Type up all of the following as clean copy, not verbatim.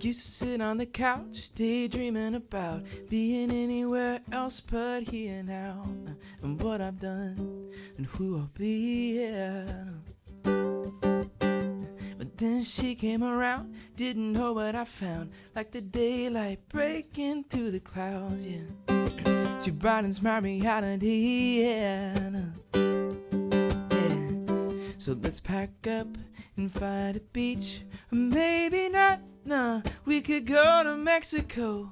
used to sit on the couch, daydreaming about being anywhere else but here now, and what I've done and who I'll be, yeah. But then she came around, didn't know what I found, like the daylight breaking through the clouds, yeah. She brightens my reality, yeah. So let's pack up and find a beach, or maybe not, nah, we could go to Mexico,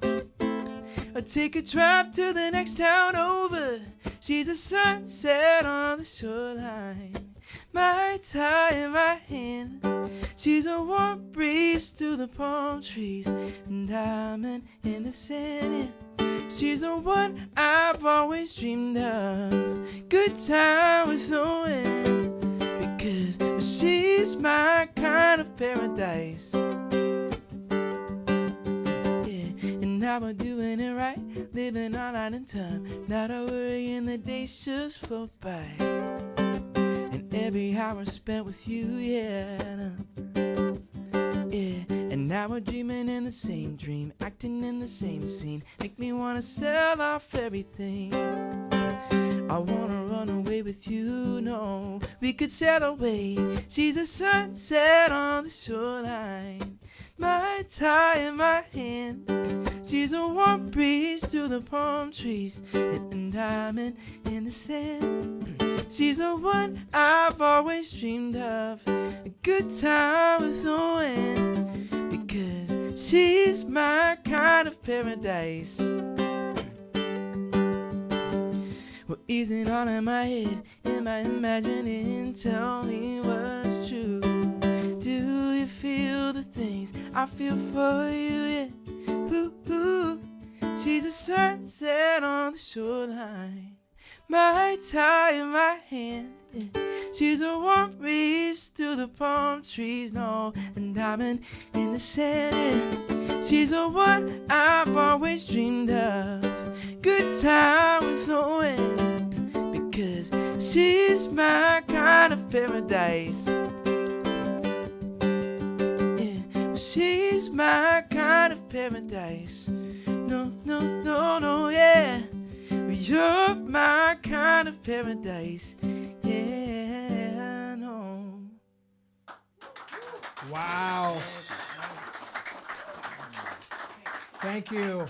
or take a drive to the next town over. She's a sunset on the shoreline, my tie in my hand. She's a warm breeze through the palm trees, and diamond in the sand, yeah. She's the one I've always dreamed of, good time with the wind. Cause she's my kind of paradise. Yeah, and now we're doing it right, living all out in time, not a worry and the days just float by. And every hour spent with you, yeah. Yeah, and now we're dreaming in the same dream, acting in the same scene, make me wanna sell off everything. I wanna run away with you, no, we could sail away. She's a sunset on the shoreline, my tie in my hand. She's a warm breeze through the palm trees, and diamond in the sand. She's the one I've always dreamed of, a good time with the wind. Because she's my kind of paradise. Well, easing all in my head, am I imagining? Tell me what's true. Do you feel the things I feel for you? Yeah. Ooh, ooh. She's a sunset on the shoreline, my tie in my hand. Yeah. She's a warm breeze through the palm trees, no, and diamond in the sand. Yeah. She's the one I've always dreamed of, good time with the wind, because she's my kind of paradise. Yeah, well, she's my kind of paradise. No, no, no, no, yeah. Well, you're my kind of paradise. Yeah, no. Wow. Thank you.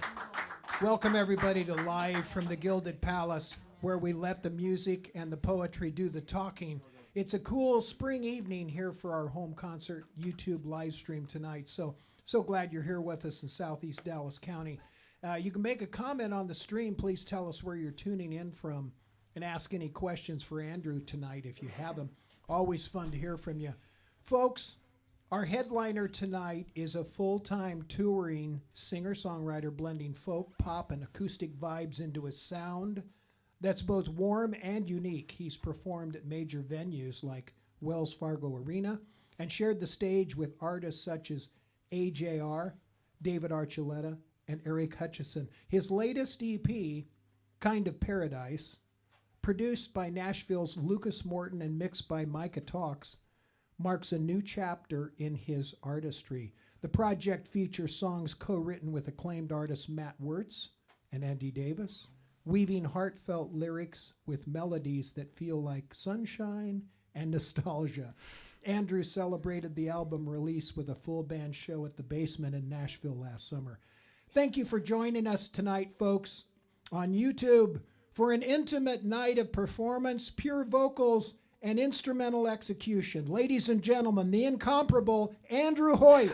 Welcome everybody to Live from the Gilded Palace, where we let the music and the poetry do the talking. It's a cool spring evening here for our home concert YouTube live stream tonight. So glad you're here with us in Southeast Dallas County. You can make a comment on the stream. Please tell us where you're tuning in from and ask any questions for Andrew tonight if you have them. Always fun to hear from you. Folks, our headliner tonight is a full-time touring singer-songwriter blending folk, pop, and acoustic vibes into a sound that's both warm and unique. He's performed at major venues like Wells Fargo Arena and shared the stage with artists such as AJR, David Archuleta, and Eric Hutchison. His latest EP, Kind of Paradise, produced by Nashville's Lucas Morton and mixed by Micah Tawlks, marks a new chapter in his artistry. The project features songs co-written with acclaimed artists Matt Wertz and Andy Davis, weaving heartfelt lyrics with melodies that feel like sunshine and nostalgia. Andrew celebrated the album release with a full band show at the Basement in Nashville last summer. Thank you for joining us tonight, folks, on YouTube for an intimate night of performance, pure vocals, and instrumental execution. Ladies and gentlemen, the incomparable Andrew Hoyt.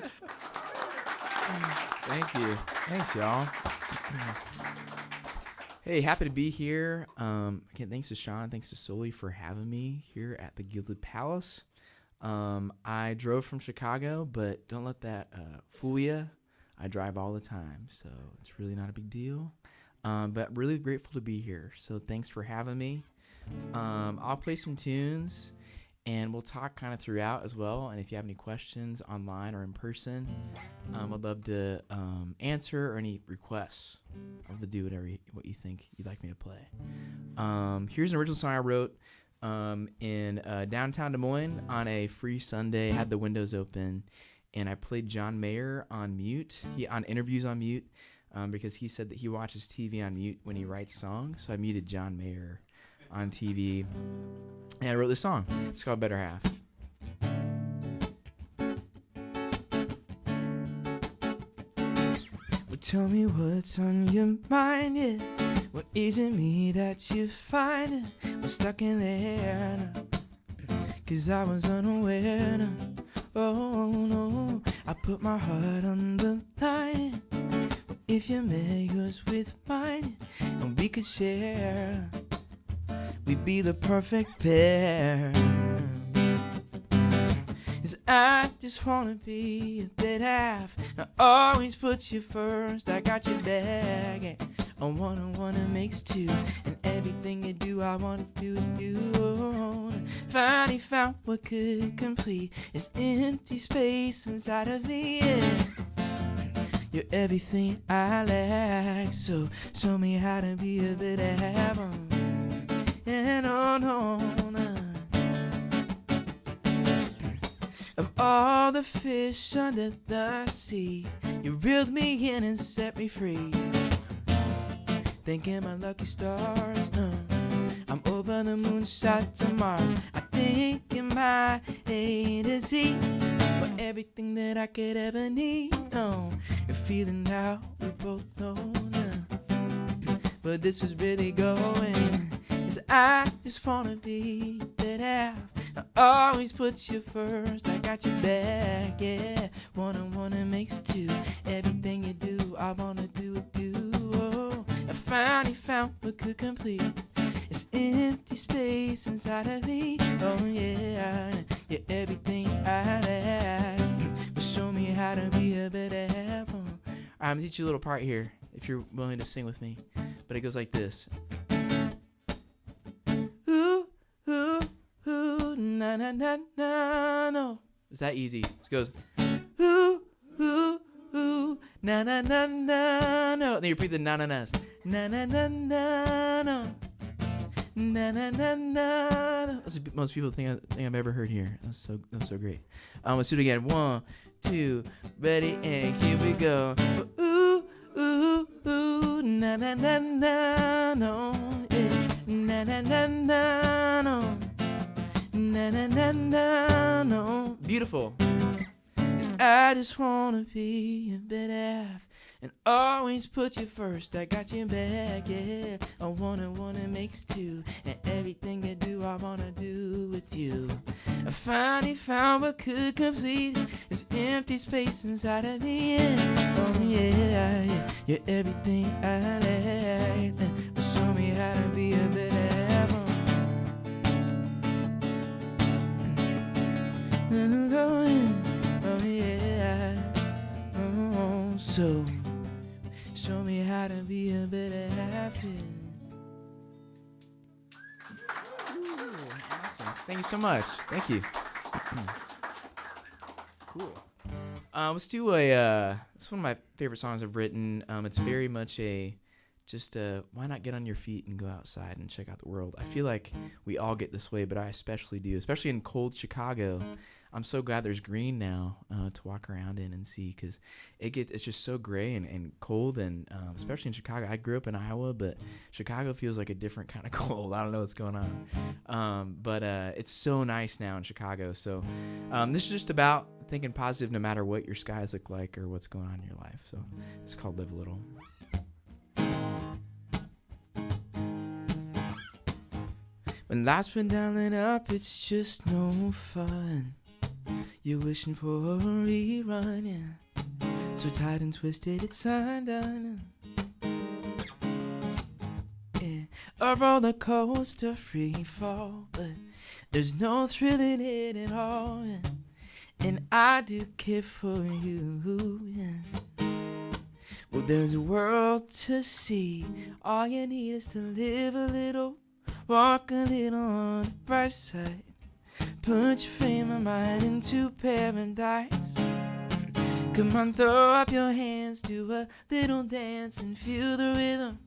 Thank you. Thanks, y'all. Hey, happy to be here. Again, thanks to Sean, thanks to Sully for having me here at the Gilded Palace. I drove from Chicago, but don't let that fool you. I drive all the time, so it's really not a big deal. But really grateful to be here. So thanks for having me. I'll play some tunes, and we'll talk kind of throughout as well. And if you have any questions online or in person, I'd love to answer or any requests. I'd love to do what you think you'd like me to play. Here's an original song I wrote in downtown Des Moines on a free Sunday. Had the windows open, and I played John Mayer on mute. On interviews on mute, because he said that he watches TV on mute when he writes songs. So I muted John Mayer on TV, and I wrote this song. It's called Better Half. Well, tell me what's on your mind, yeah. What is it me that you find? We're stuck in there, 'cause I was unaware. Oh no, I put my heart on the line. If you met yours with mine, and we could share, we'd be the perfect pair. 'Cause I just wanna be a better half. I always put you first, I got your back. Yeah. A one makes two, and everything you do, I wanna do with you. Finally found what could complete this empty space inside of me. Yeah. You're everything I lack, so show me how to be a better half. And on. Of all the fish under the sea, you reeled me in and set me free. Thanking my lucky stars, no, I'm over the moon, shot to Mars. I think in my A to Z, for everything that I could ever need. No, you're feeling how we both know now. But this is really going, 'cause I just wanna be that half. I always put you first, I got your back, yeah. One makes two, everything you do, I wanna do with you. Oh, I finally found what could complete this empty space inside of me. Oh yeah, you're everything I lack. But show me how to be a better half. I'm gonna teach you a little part here, if you're willing to sing with me. But it goes like this. Ooh, ooh, ooh, na na na na no. It's that easy. It goes ooh, ooh, ooh, na na na na no. Then you repeat the na na na's. Na na na na no. Na na na na no. That's what most people think I've ever heard here. That's so great. Let's do it again. 1, 2, ready, and here we go. Ooh, ooh, ooh, na na na na no. Yeah. Na na na na no. Na na na na no. Beautiful. 'Cause I just wanna be a better half and always put you first. I got your back, yeah. I wanna makes two, and everything you do, I wanna do with you. I finally found what could complete this empty space inside of me. Yeah. Oh yeah, yeah, you're everything I lack. But show me how to be a better half. Oh yeah. Oh, so show me how to be a better half. Thank you so much. Thank you. Cool. Let's do it's one of my favorite songs I've written. It's very much why not get on your feet and go outside and check out the world. I feel like we all get this way, but I especially do, especially in cold Chicago. I'm so glad there's green now to walk around in and see, because it's just so gray and cold, and especially in Chicago. I grew up in Iowa, but Chicago feels like a different kind of cold. I don't know what's going on, but it's so nice now in Chicago. So this is just about thinking positive no matter what your skies look like or what's going on in your life. So it's called Live a Little. When life's been down and up, it's just no fun. You're wishing for a rerun, yeah. So tight and twisted, it's undone. Yeah, a roller coaster, free fall, but there's no thrill in it at all. Yeah. And I do care for you, yeah. Well, there's a world to see. All you need is to live a little, walk a little on the bright side. Put your frame of mind into paradise. Come on, throw up your hands, do a little dance and feel the rhythm.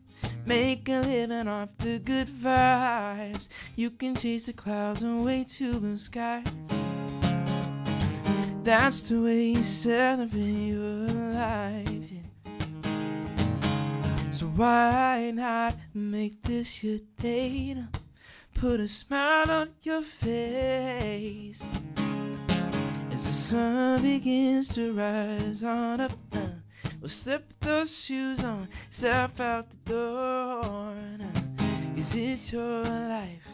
Make a living off the good vibes. You can chase the clouds away to blue skies. That's the way you celebrate your life, yeah. So why not make this your day? Put a smile on your face as the sun begins to rise on up. Well, slip those shoes on, step out the door. 'Cause it's your life.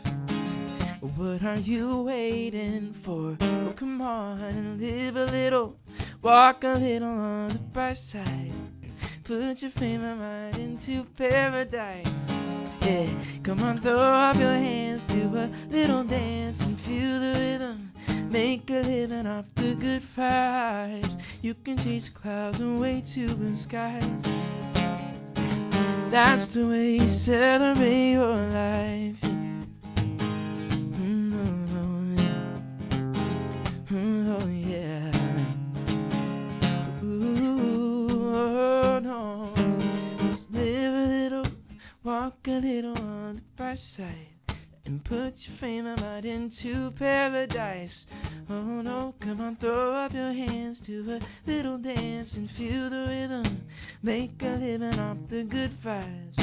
What are you waiting for? Oh, come on and live a little, walk a little on the bright side. Put your fame and mind into paradise. Yeah, come on, throw up your hands, do a little dance and feel the rhythm. Make a living off the good vibes. You can chase the clouds away to blue skies. That's the way you celebrate your life. Oh yeah. Ooh, oh no. Live a little, walk a little on the bright side, and put your fame and mind into paradise. Oh no, come on, throw up your hands, do a little dance and feel the rhythm. Make a living off the good vibes.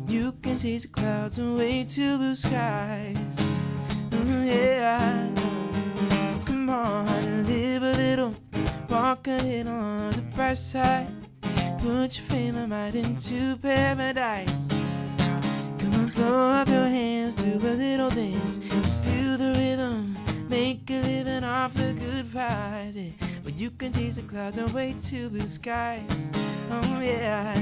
You can chase the clouds away to blue skies. Yeah, come on and live a little, walk a little on the bright side. Put your fame and mind into paradise. Come on, throw up your hands, do a little dance, feel the rhythm. Make a living off the good vibes, yeah. But you can chase the clouds away to blue skies. Oh yeah,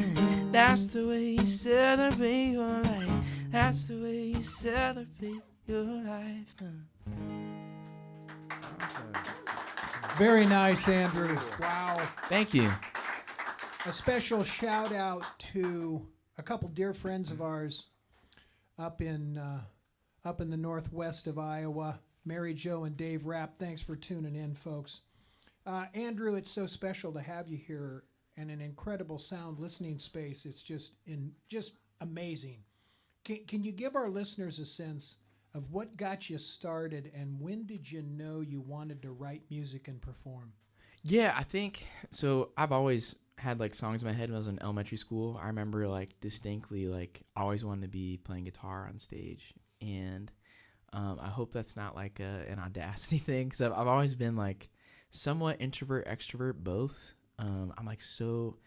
that's the way you celebrate your life. That's the way you celebrate your life. Very nice, Andrew. Wow. Thank you. A special shout out to a couple dear friends of ours up in the northwest of Iowa, Mary Jo and Dave Rapp. Thanks for tuning in, folks. Andrew, it's so special to have you here and an incredible sound listening space. It's just amazing. Can you give our listeners a sense of what got you started and when did you know you wanted to write music and perform? Yeah, I think so. I've always had like songs in my head when I was in elementary school. I remember like distinctly like always wanted to be playing guitar on stage, and I hope that's not like an audacity thing, because I've always been like somewhat introvert, extrovert, both. I'm like so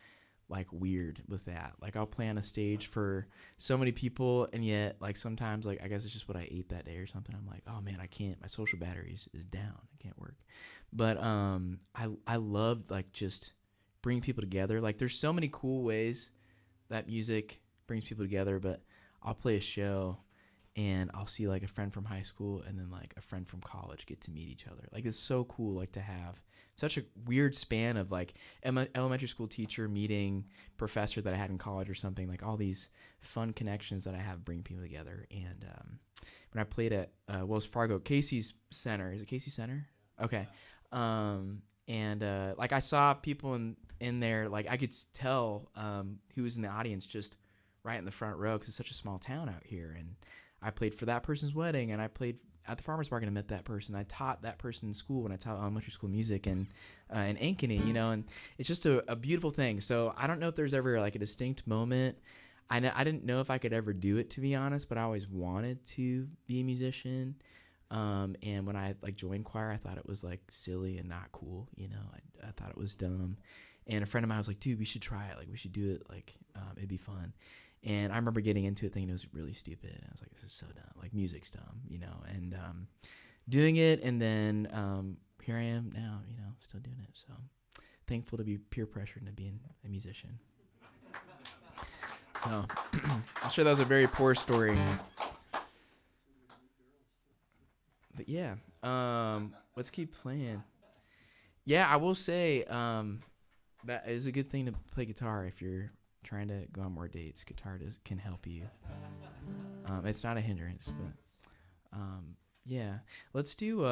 like weird with that. Like I'll play on a stage for so many people, and yet like sometimes like I guess it's just what I ate that day or something. I'm like, oh man, I can't. My social battery is down. I can't work. But I loved like just bringing people together. Like there's so many cool ways that music brings people together. But I'll play a show and I'll see like a friend from high school and then like a friend from college get to meet each other. Like it's so cool like to have such a weird span of like elementary school teacher meeting professor that I had in college or something. Like all these fun connections that I have bring people together. And when I played at Wells Fargo, Casey's Center, is it Casey Center? Okay. Like I saw people in there, like I could tell who was in the audience just right in the front row, because it's such a small town out here. And I played for that person's wedding, and I played at the farmer's market and met that person. I taught that person in school when I taught elementary school music and in Ankeny, you know, and it's just a beautiful thing. So I don't know if there's ever like a distinct moment. I didn't know if I could ever do it, to be honest, but I always wanted to be a musician. And when I like joined choir, I thought it was like silly and not cool, you know. I thought it was dumb. And a friend of mine was like, dude, we should try it. Like we should do it. Like it'd be fun. And I remember getting into it thinking it was really stupid. And I was like, this is so dumb. Like music's dumb, you know. And doing it, and then here I am now, you know, still doing it. So thankful to be peer pressured into being a musician. So I'm sure that was a very poor story. But yeah, let's keep playing. Yeah, I will say that is a good thing to play guitar if you're trying to go on more dates. Guitar can help you. It's not a hindrance, but yeah. Let's do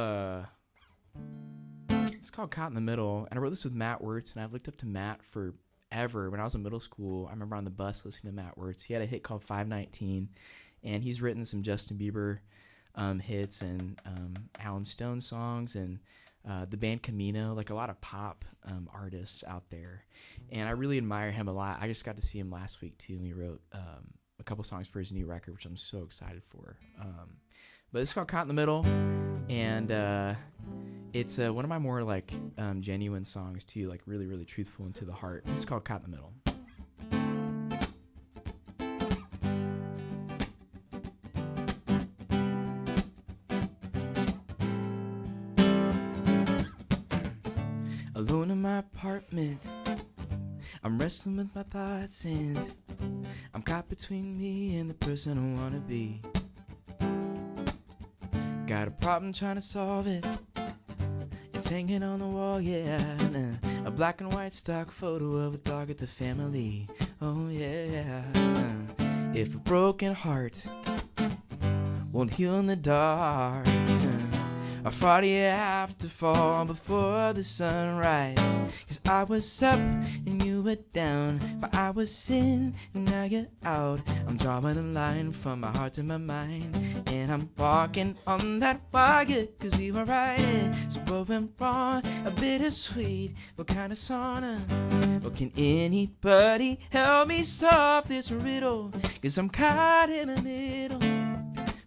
it's called Caught in the Middle, and I wrote this with Matt Wertz, and I've looked up to Matt forever. When I was in middle school, I remember on the bus listening to Matt Wertz. He had a hit called 519, and he's written some Justin Bieber hits and Alan Stone songs, and the band Camino, like a lot of pop artists out there. And I really admire him a lot. I just got to see him last week too, and he wrote a couple songs for his new record, which I'm so excited for. But it's called Caught in the Middle, and it's one of my more like genuine songs too, like really, really truthful and to the heart. It's called Caught in the Middle. Alone in my apartment, I'm wrestling with my thoughts, and I'm caught between me and the person I wanna be. Got a problem trying to solve it. It's hanging on the wall, yeah. And a black and white stock photo of a dog at the family. Oh yeah. If a broken heart won't heal in the dark, I thought you have to fall before the sunrise. 'Cause I was up and you were down, but I was in and now you're out. I'm drawing a line from my heart to my mind, and I'm walking on that wire. 'Cause we were right, so what went wrong? A bittersweet, what kind of sauna? Or can anybody help me solve this riddle? 'Cause I'm caught in the middle,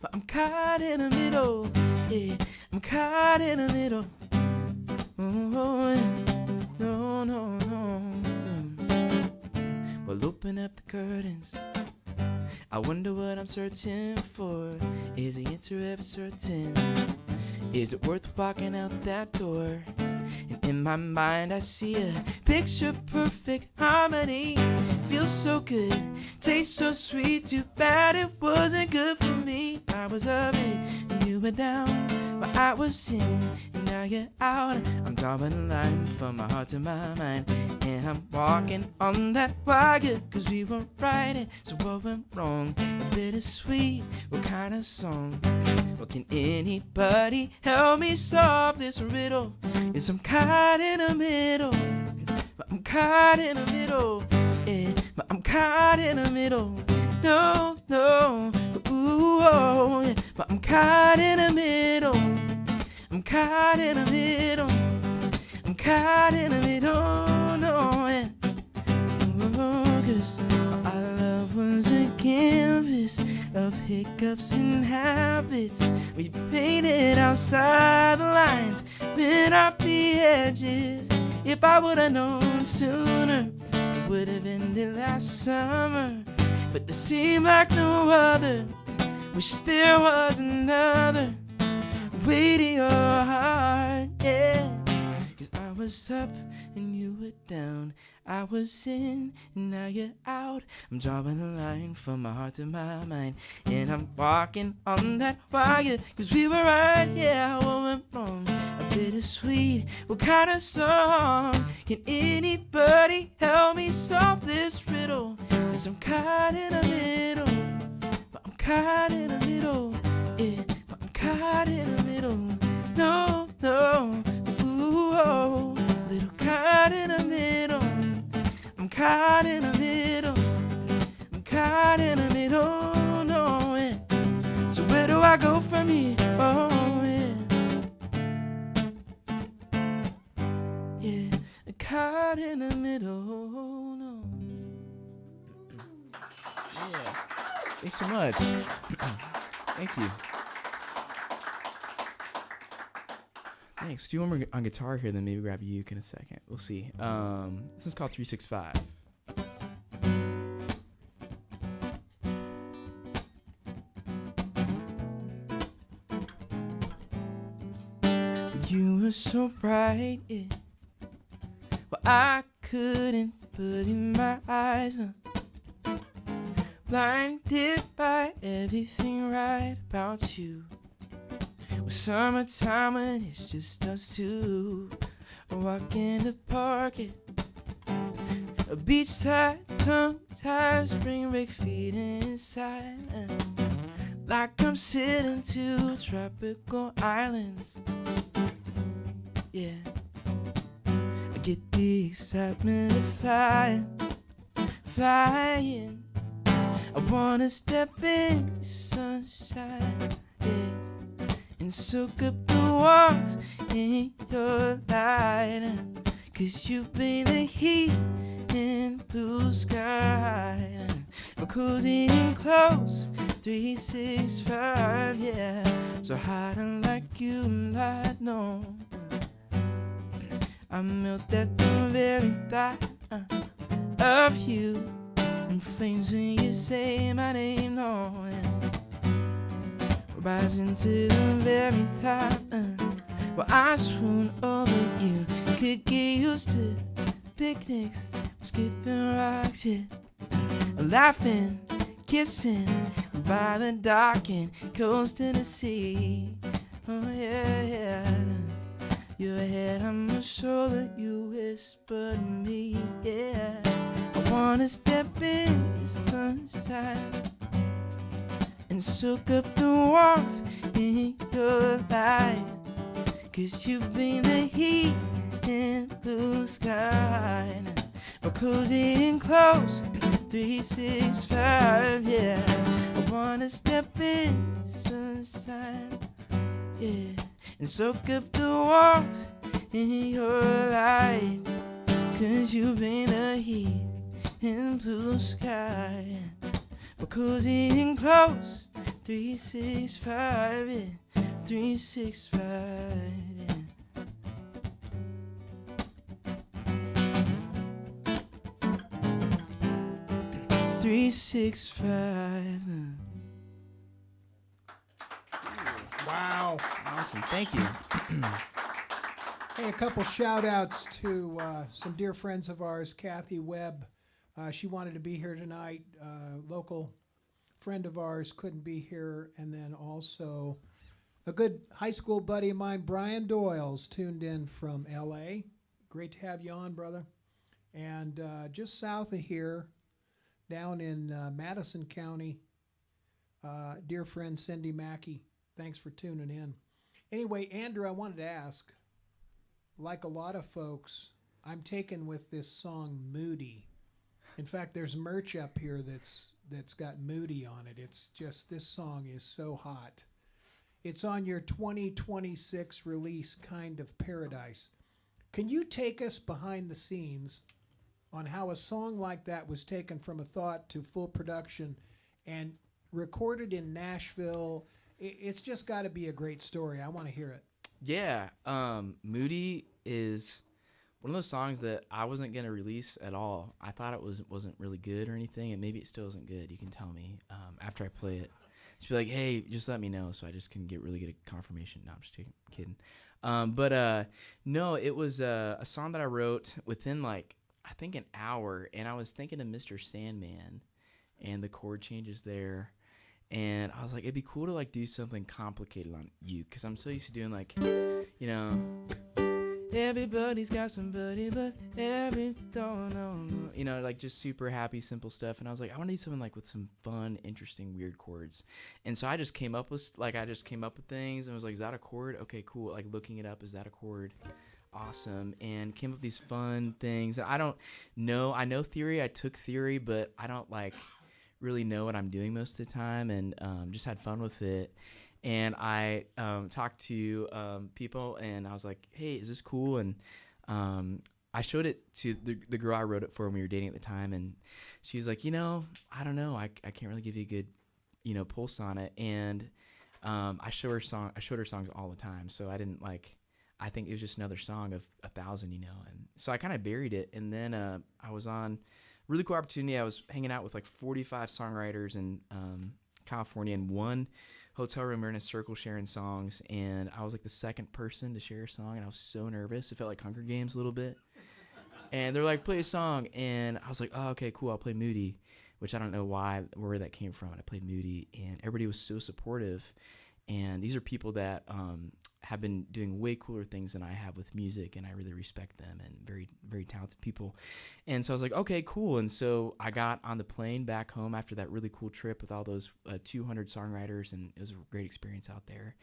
but I'm caught in the middle, yeah. I'm caught in the middle. Oh, no, no, no. Well, open up the curtains. I wonder what I'm searching for. Is the answer ever certain? Is it worth walking out that door? And in my mind I see a picture perfect harmony. Feels so good, tastes so sweet. Too bad it wasn't good for me. I was up and you were down, but I was in and now you're out. I'm drawing a line from my heart to my mind, and I'm walking on that wire. 'Cause we were right, so what went wrong? A bittersweet, what kind of song? Well, can anybody help me solve this riddle? 'Cause I'm caught in the middle, but I'm caught in the middle, yeah. But I'm caught in the middle, no, no, ooh, oh, yeah. But I'm caught in the middle, I'm caught in the middle, I'm caught in the middle, no, yeah. Oh, 'cause our love was a canvas of hiccups and habits. We painted outside lines, bent off the edges. If I would've known sooner, it would've ended last summer. But there seemed like no other. Wish there was another way to your heart, yeah. 'Cause I was up and you were down. I was in and now you're out. I'm drawing a line from my heart to my mind, and I'm walking on that wire. 'Cause we were right, yeah, what went wrong? A bittersweet, what kind of song? Can anybody help me solve this riddle? 'Cause I'm caught in the middle, but I'm caught in the middle, yeah. But I'm caught in the middle, no, no, ooh, oh. Little caught in the middle, I'm caught in the middle, I'm caught in the middle, no, yeah. So where do I go from here? Oh, yeah. Yeah, caught in the middle, no. Yeah. Thanks so much. Thank you. Thanks. Do one more on guitar here, then maybe grab a uke in a second. We'll see. This is called 365. You were so bright, yeah. Well, I couldn't put in my eyes. Blinded by everything right about you. Well, summertime when it's just us two. Walk in the park at a beachside, tongue-tied, spring break feet inside. Like I'm sitting to tropical islands. Yeah, I get the excitement of flying. I wanna step in the sunshine, yeah, and soak up the warmth in your light. 'Cause you bring the heat in blue sky. We're cozy and close, 365, yeah. So hot and like you light, no. I melt at the very thought of you. And flames when you say my name, no. Rising to the very top. Well, I swoon over you. Could get used to picnics, skipping rocks, yeah. Laughing, kissing by the darkened coast of the sea. Oh yeah, yeah. Your head on my shoulder, you whisper to me, yeah. I wanna step in the sunshine and soak up the warmth in your light. 'Cause you bring the heat in blue sky. We're cozy and close, 365, yeah. I wanna step in the sunshine, yeah, and soak up the warmth in your light. 'Cause you bring the heat in blue sky. We're cozy and close, 365, yeah, 365, yeah. 365. Wow. Awesome. Thank you. Hey, a couple shout outs to some dear friends of ours, Kathy Webb. She wanted to be here tonight. Local friend of ours couldn't be here. And then also a good high school buddy of mine, Brian Doyle's tuned in from LA. Great to have you on, brother. And just south of here, down in Madison County, dear friend Cindy Mackey. Thanks for tuning in. Anyway, Andrew, I wanted to ask, like a lot of folks, I'm taken with this song Moody. In fact, there's merch up here that's got Moody on it. It's just, this song is so hot. It's on your 2026 release, Kind of Paradise. Can you take us behind the scenes on how a song like that was taken from a thought to full production and recorded in Nashville? It's just got to be a great story. I want to hear it. Yeah, Moody is one of those songs that I wasn't going to release at all. I thought it wasn't really good or anything, and maybe it still isn't good. You can tell me after I play it. Just be like, hey, just let me know so I just can get really good confirmation. No, I'm just kidding. No, it was a song that I wrote within like, I think an hour, and I was thinking of Mr. Sandman and the chord changes there. And I was like, it'd be cool to like do something complicated on you, because I'm so used to doing like, you know, everybody's got somebody, but every don't know, you know, like just super happy, simple stuff. And I was like, I want to do something like with some fun, interesting, weird chords. And so I just came up with things, and I was like, is that a chord? Okay, cool. Like looking it up, is that a chord? Awesome. And came up with these fun things. And I don't know. I know theory. I took theory, but I don't like really know what I'm doing most of the time, and just had fun with it. And I talked to people, and I was like, hey, is this cool? And I showed it to the girl I wrote it for when we were dating at the time, and she was like, you know, I don't know, I can't really give you a good, you know, pulse on it. And I showed her songs all the time, so I think it was just another song of 1,000, you know. And so I kind of buried it, and then I was on really cool opportunity. I was hanging out with like 45 songwriters in California in one hotel room. We're in a circle sharing songs, and I was like the second person to share a song, and I was so nervous. It felt like Hunger Games a little bit. And they're like, play a song, and I was like, oh, okay, cool, I'll play Moody, which I don't know where that came from. And I played Moody, and everybody was so supportive. And these are people that have been doing way cooler things than I have with music, and I really respect them, and very, very talented people. And so I was like, okay, cool. And so I got on the plane back home after that really cool trip with all those 200 songwriters, and it was a great experience out there.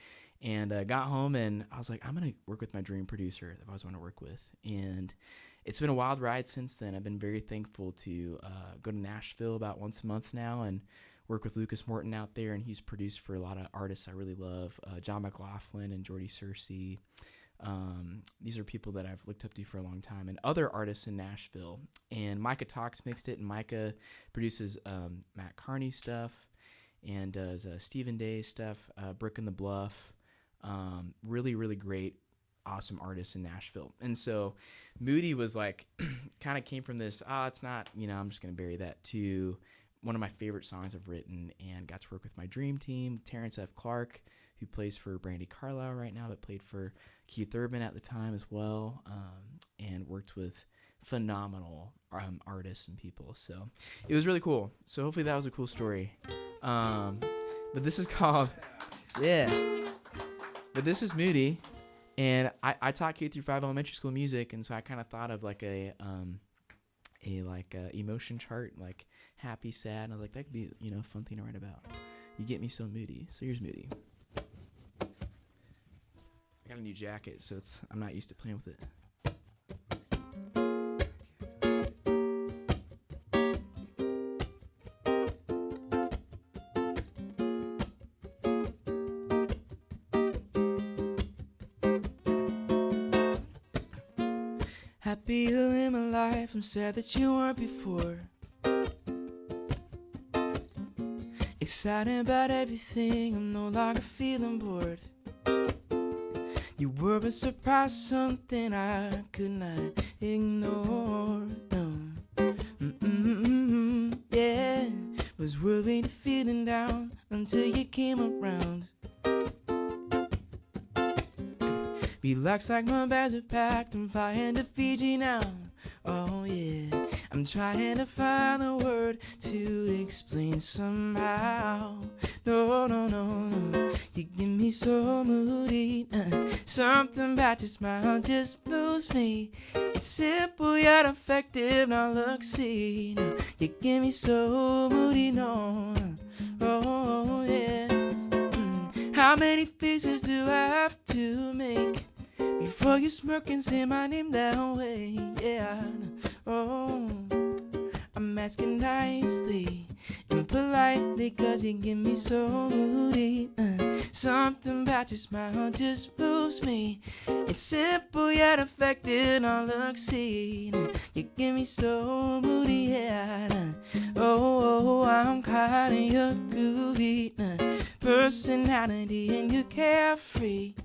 And got home, and I was like, I'm going to work with my dream producer that I always want to work with. And it's been a wild ride since then. I've been very thankful to go to Nashville about once a month now and work with Lucas Morton out there, and he's produced for a lot of artists I really love, John McLaughlin and Jordy Searcy. These are people that I've looked up to for a long time, and other artists in Nashville. And Micah Tawlks mixed it, and Micah produces Matt Carney stuff and does Stephen Day stuff, Brook and the Bluff. Really, really great, awesome artists in Nashville. And so Moody was like, kind of came from this, it's not, I'm just going to bury that, to one of my favorite songs I've written, and got to work with my dream team, Terrence F. Clark, who plays for Brandi Carlile right now, but played for Keith Urban at the time as well, and worked with phenomenal artists and people. So it was really cool. So hopefully that was a cool story. But this is called, but this is Moody, and I taught K through 5 elementary school music, and so I kind of thought of like a emotion chart, like happy, sad, and I was like, that could be a fun thing to write about. You get me so moody. So here's Moody. I got a new jacket, so I'm not used to playing with it. Happier in my life, I'm sad that you weren't before. Excited about everything, I'm no longer feeling bored. You were a surprise, something I could not ignore. No. Yeah, was worried, feeling down until you came around. Relax like my bags are packed, I'm flying to Fiji now. Oh yeah, I'm trying to find the word to explain somehow. No, you get me so moody. Something about your smile just moves me. It's simple yet effective, now look, see. No, you get me so moody, no. Oh yeah. How many faces do I have to make before you smirk and say my name that way? Yeah. Oh, I'm asking nicely and politely, 'cause you get me so moody. Something about your smile just moves me. It's simple yet effective, now look, see. You get me so moody, yeah. Oh, I'm caught in your groovy personality, and you carefree.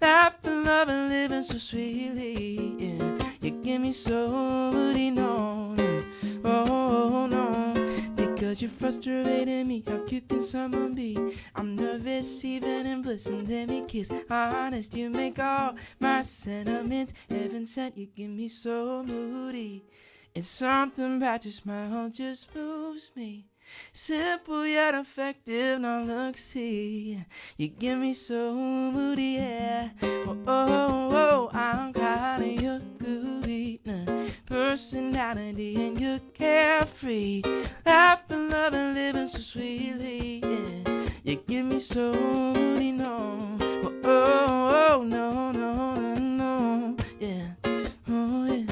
Laughing, loving, living so sweetly, yeah. You get me so moody, no. Oh, no. Because you're frustrating me, how cute can someone be? I'm nervous, even in bliss, and let me kiss. Honest, you make all my sentiments heaven sent. You get me so moody. And something about your smile just moves me. Simple yet effective, now look, see. You get me so moody, yeah. Oh, I'm caught in your groovy personality, and you're carefree. Laughing, loving, living so sweetly, yeah. You get me so moody, no. Oh, no, yeah. Oh, yeah.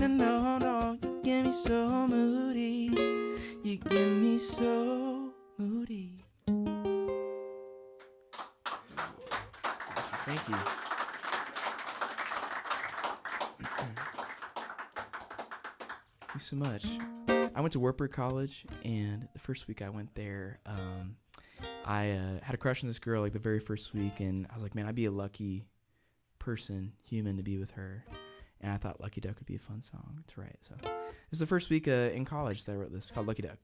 No. You get me so moody. You get me so moody. Thank you. Thank you so much. I went to Wartburg College, and the first week I went there, I had a crush on this girl like the very first week, and I was like, man, I'd be a lucky human to be with her. And I thought Lucky Duck would be a fun song to write. So this is the first week in college that I wrote this, called Lucky Duck.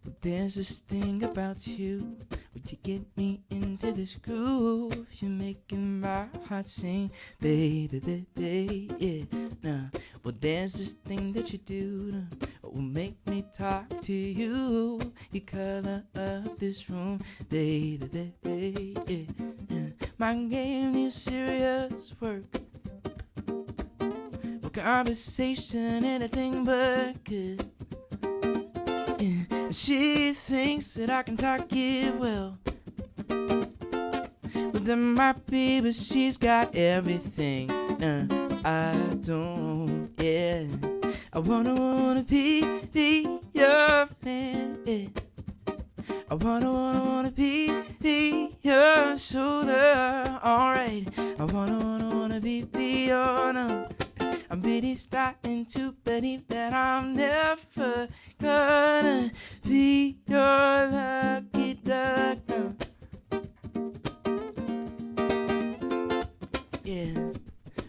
Well, there's this thing about you. Would you get me into this groove? You're making my heart sing, baby, yeah. Nah. Well, there's this thing that you do will make me talk to you. You color up this room, baby, yeah. My game needs serious work. No conversation, anything but good. Yeah. She thinks that I can talk it well. But there might be, but she's got everything. I don't, yeah. I wanna be your man, yeah. I wanna be your shoulder, alright. I wanna be your no. I'm really starting to believe that I'm never gonna be your lucky duck. Yeah.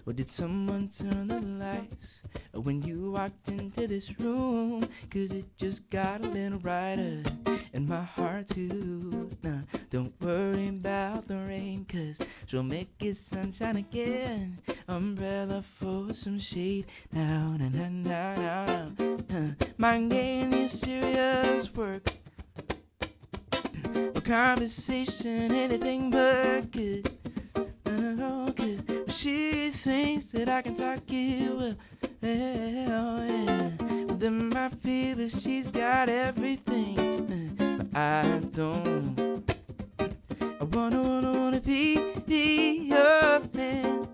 Well, did someone turn the lights when you walked into this room? 'Cause it just got a little brighter in my heart too. Nah, don't worry about the rain, 'cause she'll make it sunshine again. Umbrella for some shade now, na na na na na. Mind getting you serious work. A conversation, anything but good. No, 'cause she thinks that I can talk it well. Yeah. Well, there might be, but she's got everything. But I don't. I wanna be your man.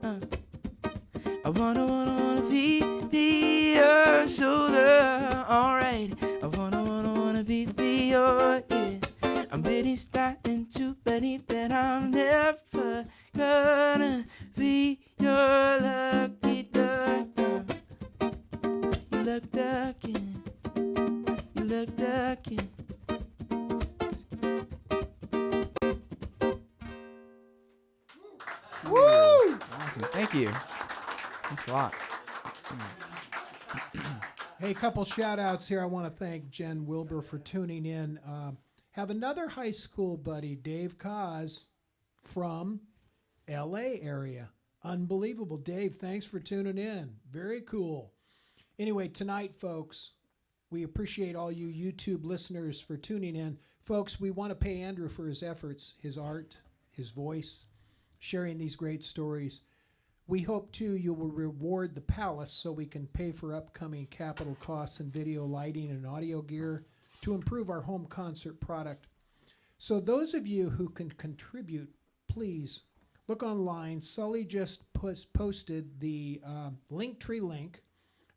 I wanna be your shoulder. Alright. I wanna be your, yeah. I'm really starting to believe that I'm never gonna be your lucky duck. You look ducking. You look ducking. Woo! Awesome. Thank you. Thanks a lot. Hey, a couple shout outs here. I want to thank Jen Wilbur for tuning in. Have another high school buddy, Dave Kaz, from LA area. Unbelievable. Dave, thanks for tuning in. Very cool. Anyway, tonight, folks, we appreciate all you YouTube listeners for tuning in. Folks, we want to pay Andrew for his efforts, his art, his voice, sharing these great stories. We hope, too, you will reward the Palace so we can pay for upcoming capital costs in video lighting and audio gear to improve our home concert product. So those of you who can contribute, please look online. Sully just posted the Linktree link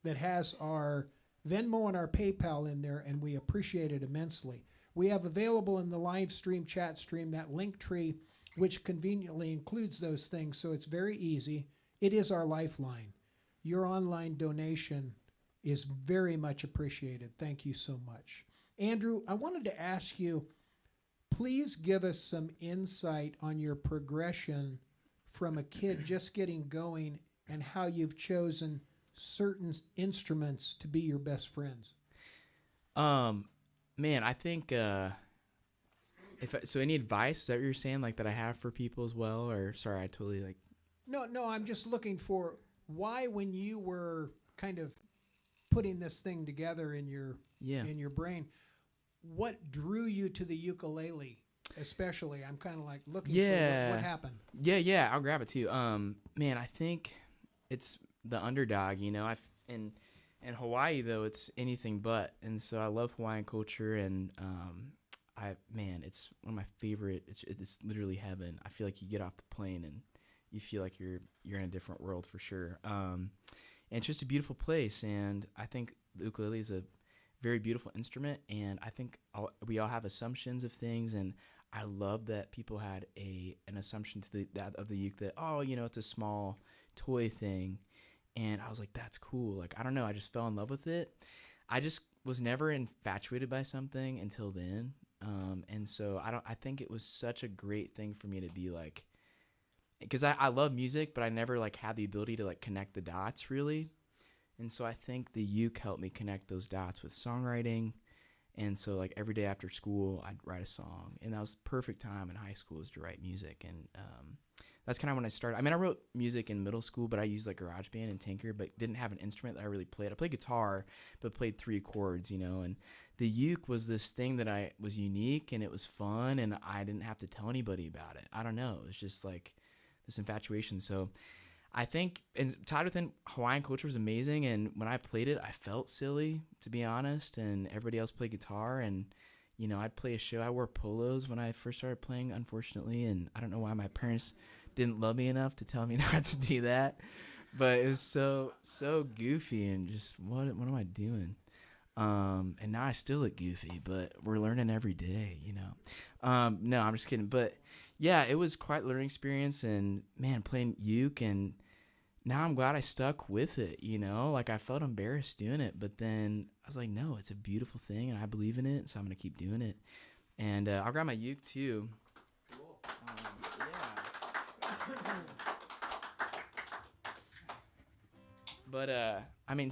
that has our Venmo and our PayPal in there, and we appreciate it immensely. We have available in the live stream chat stream that Linktree, which conveniently includes those things, so it's very easy. It is our lifeline. Your online donation is very much appreciated. Thank you so much. Andrew, I wanted to ask you, please give us some insight on your progression from a kid just getting going and how you've chosen certain instruments to be your best friends. Man, I think so any advice, is that what you're saying, like that I have for people as well? Or sorry, I totally like. No, I'm just looking for why, when you were kind of putting this thing together in your brain, what drew you to the ukulele especially? I'm kind of like looking for what happened. Yeah, I'll grab it too. Man, I think it's the underdog, you know. In Hawaii though, it's anything but, and so I love Hawaiian culture, and it's one of my favorite. It's literally heaven. I feel like you get off the plane and you feel like you're in a different world for sure. And it's just a beautiful place, and I think the ukulele is a very beautiful instrument, and I think we all have assumptions of things, and I love that people had an assumption to of the uke that, oh, you know, it's a small toy thing. And I was like, that's cool. Like, I don't know. I just fell in love with it. I just was never infatuated by something until then. And so I think it was such a great thing for me to be like, because I love music, but I never like had the ability to like connect the dots really. And so I think the uke helped me connect those dots with songwriting. And so like every day after school, I'd write a song, and that was the perfect time in high school, was to write music. And, that's kind of when I started. I mean, I wrote music in middle school, but I used like GarageBand and Tinker, but didn't have an instrument that I really played. I played guitar, but played 3 chords, you know, and the uke was this thing that was unique, and it was fun, and I didn't have to tell anybody about it. I don't know. It was just like this infatuation. So I think, and tied within Hawaiian culture was amazing. And when I played it, I felt silly, to be honest, and everybody else played guitar, and I'd play a show. I wore polos when I first started playing, unfortunately, and I don't know why my parents didn't love me enough to tell me not to do that. But it was so goofy and just what am I doing? And now I still look goofy, but we're learning every day, No, I'm just kidding. But yeah, it was quite a learning experience, and man, playing uke, and now I'm glad I stuck with it, like I felt embarrassed doing it, but then I was like, no, it's a beautiful thing and I believe in it. So I'm going to keep doing it. And I'll grab my uke too. Cool. Yeah. But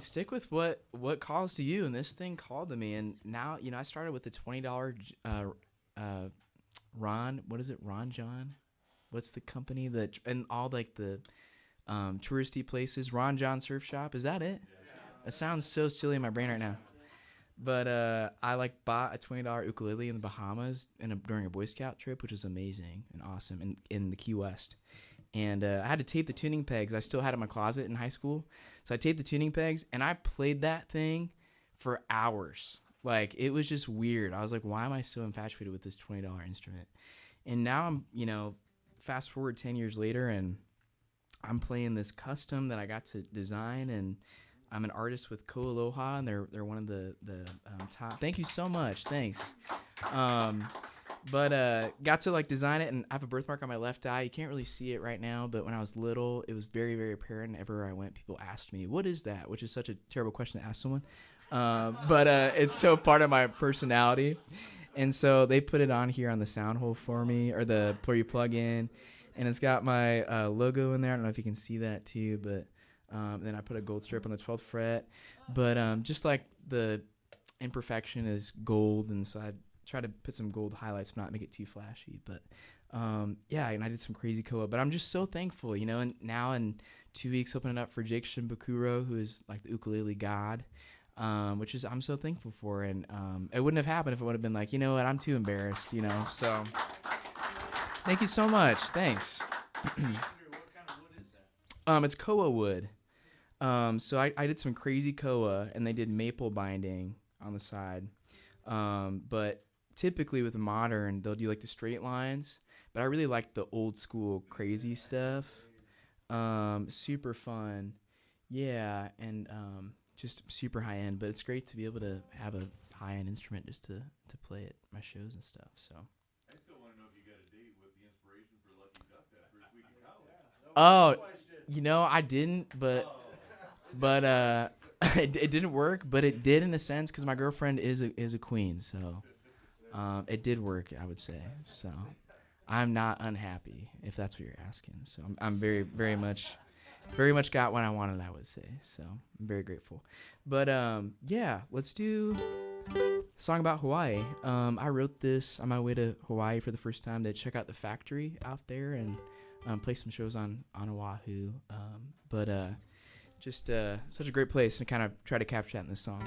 stick with what calls to you, and this thing called to me. And now, I started with the $20 Ron. What is it? Ron John? What's the company that and all like the touristy places? Ron John Surf Shop. Is that it? Yeah. It sounds so silly in my brain right now. But I bought a $20 ukulele in the Bahamas during a Boy Scout trip, which was amazing and awesome in the Key West. And I had to tape the tuning pegs. I still had it in my closet in high school. So I taped the tuning pegs, and I played that thing for hours. Like, it was just weird. I was like, why am I so infatuated with this $20 instrument? And now I'm, fast forward 10 years later, and I'm playing this custom that I got to design, and I'm an artist with Ko Aloha, and they're one of the top. Thank you so much. Thanks. But got to design it, and I have a birthmark on my left eye. You can't really see it right now, but when I was little, it was very, very apparent. Everywhere I went, people asked me, "What is that?" Which is such a terrible question to ask someone. But it's so part of my personality, and so they put it on here on the sound hole for me, or where you plug in, and it's got my logo in there. I don't know if you can see that too, but then I put a gold strip on the 12th fret. But just like the imperfection is gold, and so I try to put some gold highlights, but not make it too flashy. But yeah, and I did some crazy koa. But I'm just so thankful, and now in 2 weeks opening up for Jake Shimbukuro, who is like the ukulele god, which is I'm so thankful for. And it wouldn't have happened if it would have been like, you know what, I'm too embarrassed, So thank you so much. Thanks. What kind of wood is that? It's koa wood. So I did some crazy koa, and they did maple binding on the side. But typically with modern, they'll do the straight lines, but I really like the old school crazy stuff. Super fun. Yeah. And, just super high end, but it's great to be able to have a high end instrument just to play at my shows and stuff. So. I still want to know if you got a date with the inspiration for Lucky Duck that first week in college. I didn't, but it didn't work, but it did in a sense because my girlfriend is a queen, so it did work, I would say. So I'm not unhappy if that's what you're asking. So I'm very, very much got what I wanted, I would say. So I'm very grateful. But yeah, let's do a song about Hawaii. I wrote this on my way to Hawaii for the first time to check out the factory out there and play some shows on Oahu. But just such a great place, and kind of try to capture that in this song.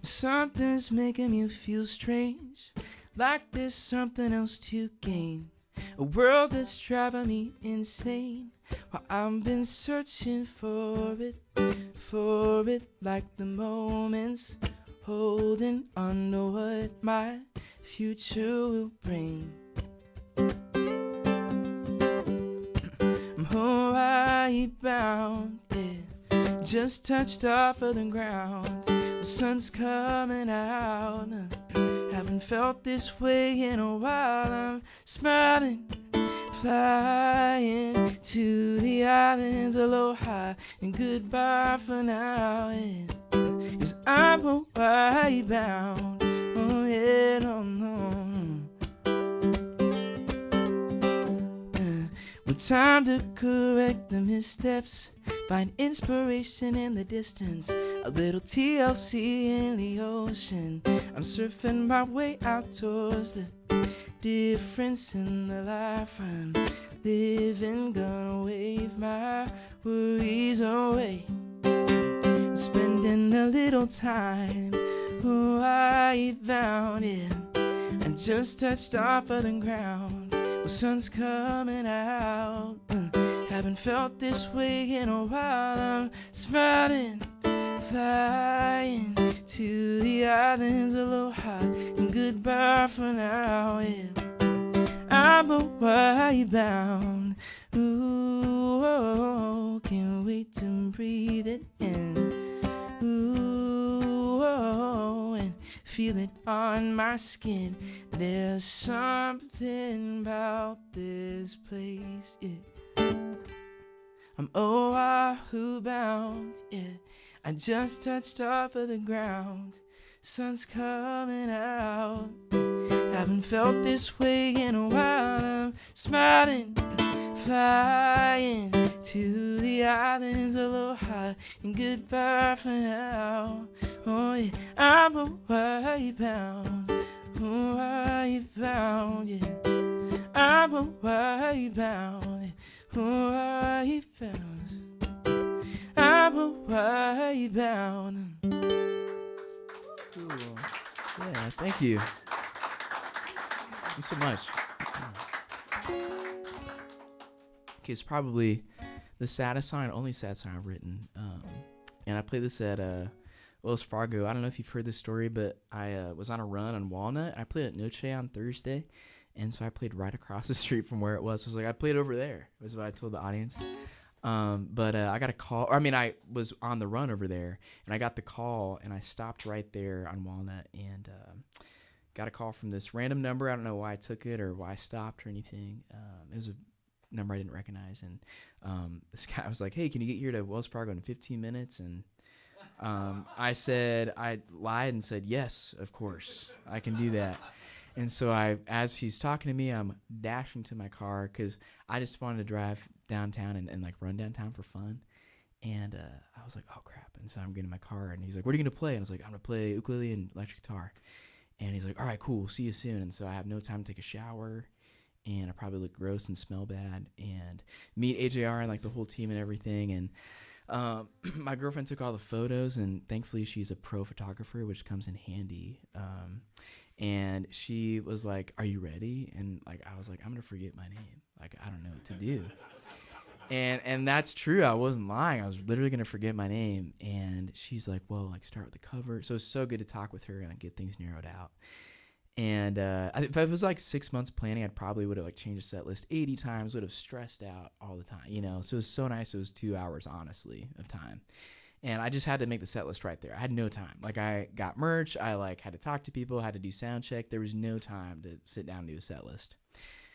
Something's making you feel strange, like there's something else to gain. A world that's driving me insane, while I've been searching for it, like the moments holding on to what my future will bring. I'm Hawaii bound, yeah, just touched off of the ground. The sun's coming out, haven't felt this way in a while. I'm smiling, flying to the islands, aloha and goodbye for now, yeah. 'Cause I'm Hawaii bound, oh yeah, no, no. Well, time to correct the missteps, find inspiration in the distance, a little TLC in the ocean. I'm surfing my way out towards the difference in the life I'm living. Gonna wave my worries away, spending a little time Hawaii bound, yeah. I just touched off of the ground, The sun's coming out. Haven't felt this way in a while. I'm smiling, flying to the islands aloha and goodbye for now. Yeah. I'm away bound. Ooh, oh, can't wait to breathe it in. Ooh, oh, and feel it on my skin. There's something about this place, yeah. I'm Oahu bound, yeah. I just touched off of the ground. Sun's coming out. Haven't felt this way in a while. I'm smiling, flying to the islands aloha and goodbye for now. Oh yeah, I'm away bound, away bound, yeah. I'm away bound, away bound. I'm away bound. Cool. Yeah, thank you. Thank you so much. Okay, it's probably the saddest song, only sad song I've written. And I played this at Wells Fargo. I don't know if you've heard this story, but I was on a run on Walnut. I played at Noche on Thursday, and so I played right across the street from where it was. So I was like, I played over there, was what I told the audience. But I got a call. I was on the run over there, and I got the call, and I stopped right there on Walnut, and got a call from this random number. I don't know why I took it or why I stopped or anything. It was a number I didn't recognize, and this guy was like, "Hey, can you get here to Wells Fargo in 15 minutes?" And I lied and said, "Yes, of course, I can do that." And so as he's talking to me, I'm dashing to my car because I just wanted to drive downtown and like run downtown for fun. And I was like, oh crap. And so I'm getting in my car, and he's like, what are you gonna play? And I was like, I'm gonna play ukulele and electric guitar. And he's like, all right, cool, see you soon. And so I have no time to take a shower, and I probably look gross and smell bad, and meet AJR and like the whole team and everything. And my girlfriend took all the photos, and thankfully she's a pro photographer, which comes in handy. And she was like, are you ready? And like I was like, I'm gonna forget my name, like I don't know what to do. And that's true, I wasn't lying. I was literally gonna forget my name. And she's like, well, like start with the cover. So it's so good to talk with her and get things narrowed out. And if it was like 6 months planning, I probably would have like changed the set list 80 times, would have stressed out all the time, you know. So it was so nice. It was 2 hours, honestly, of time. And I just had to make the set list right there. I had no time. Like I got merch, I like had to talk to people, had to do sound check. There was no time to sit down and do a set list.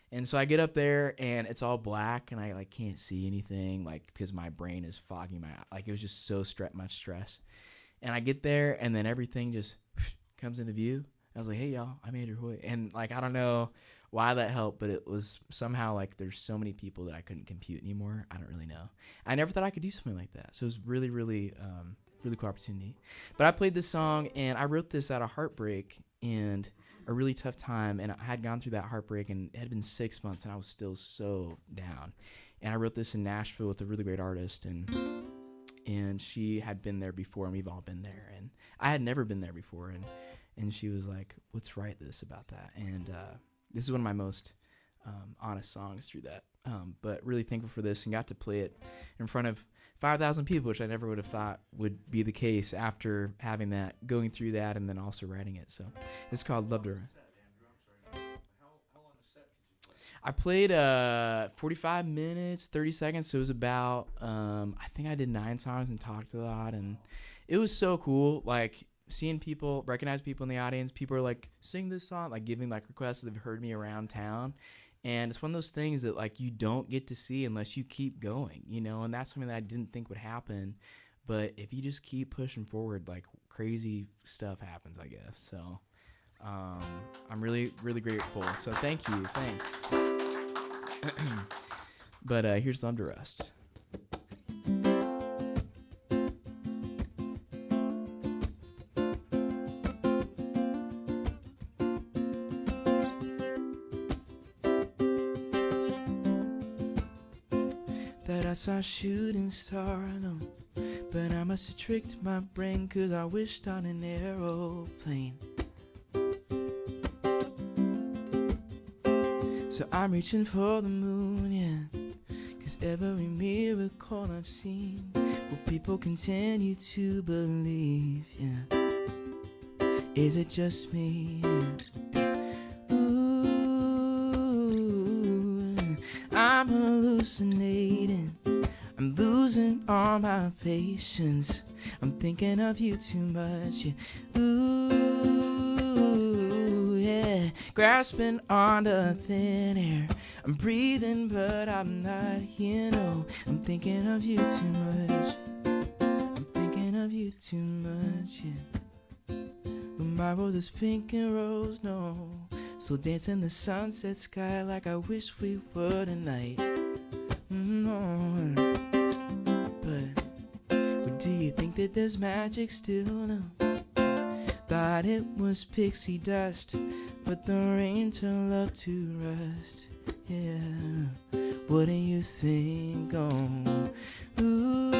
And so I get up there, and it's all black, and I like can't see anything, like because my brain is fogging my like it was just so much stress. And I get there, and then everything just comes into view. I was like, hey y'all, I'm Andrew Hoyt. And like I don't know why that helped, but it was somehow like there's so many people that I couldn't compute anymore. I don't really know. I never thought I could do something like that. So it was really, really, really cool opportunity. But I played this song, and I wrote this out of heartbreak and a really tough time. And I had gone through that heartbreak, and it had been 6 months, and I was still so down. And I wrote this in Nashville with a really great artist, and she had been there before, and we've all been there. And I had never been there before, and she was like, let's write this about that. And this is one of my most honest songs through that. But really thankful for this, and got to play it in front of 5,000 people, which I never would have thought would be the case after having that, going through that, and then also writing it. So it's called Love to Run. I played 45 minutes, 30 seconds. So it was about, I think I did 9 songs and talked a lot. And it was so cool. Like seeing people, recognize people in the audience. People are like, sing this song, like giving like requests that they've heard me around town. And it's one of those things that like you don't get to see unless you keep going, you know, and that's something that I didn't think would happen. But if you just keep pushing forward, like crazy stuff happens, I guess. So I'm really, really grateful. So thank you. Thanks. But here's Love to Rust. That I saw a shooting star, no, but I must have tricked my brain, 'cause I wished on an So I'm reaching for the moon, yeah. 'Cause every miracle I've seen, will people continue to believe, yeah? Is it just me? Ooh, I'm hallucinating. I'm losing all my patience. I'm thinking of you too much. Yeah. Ooh, yeah. Grasping onto thin air. I'm breathing, but I'm not here. No, I'm thinking of you too much. I'm thinking of you too much. Yeah. When my world is pink and rose, no. Still dancing the sunset sky like I wish we were tonight. No. But do you think that there's magic still? No. Thought it was pixie dust, but the rain turned love to rust. Yeah. What do you think? Oh. Ooh.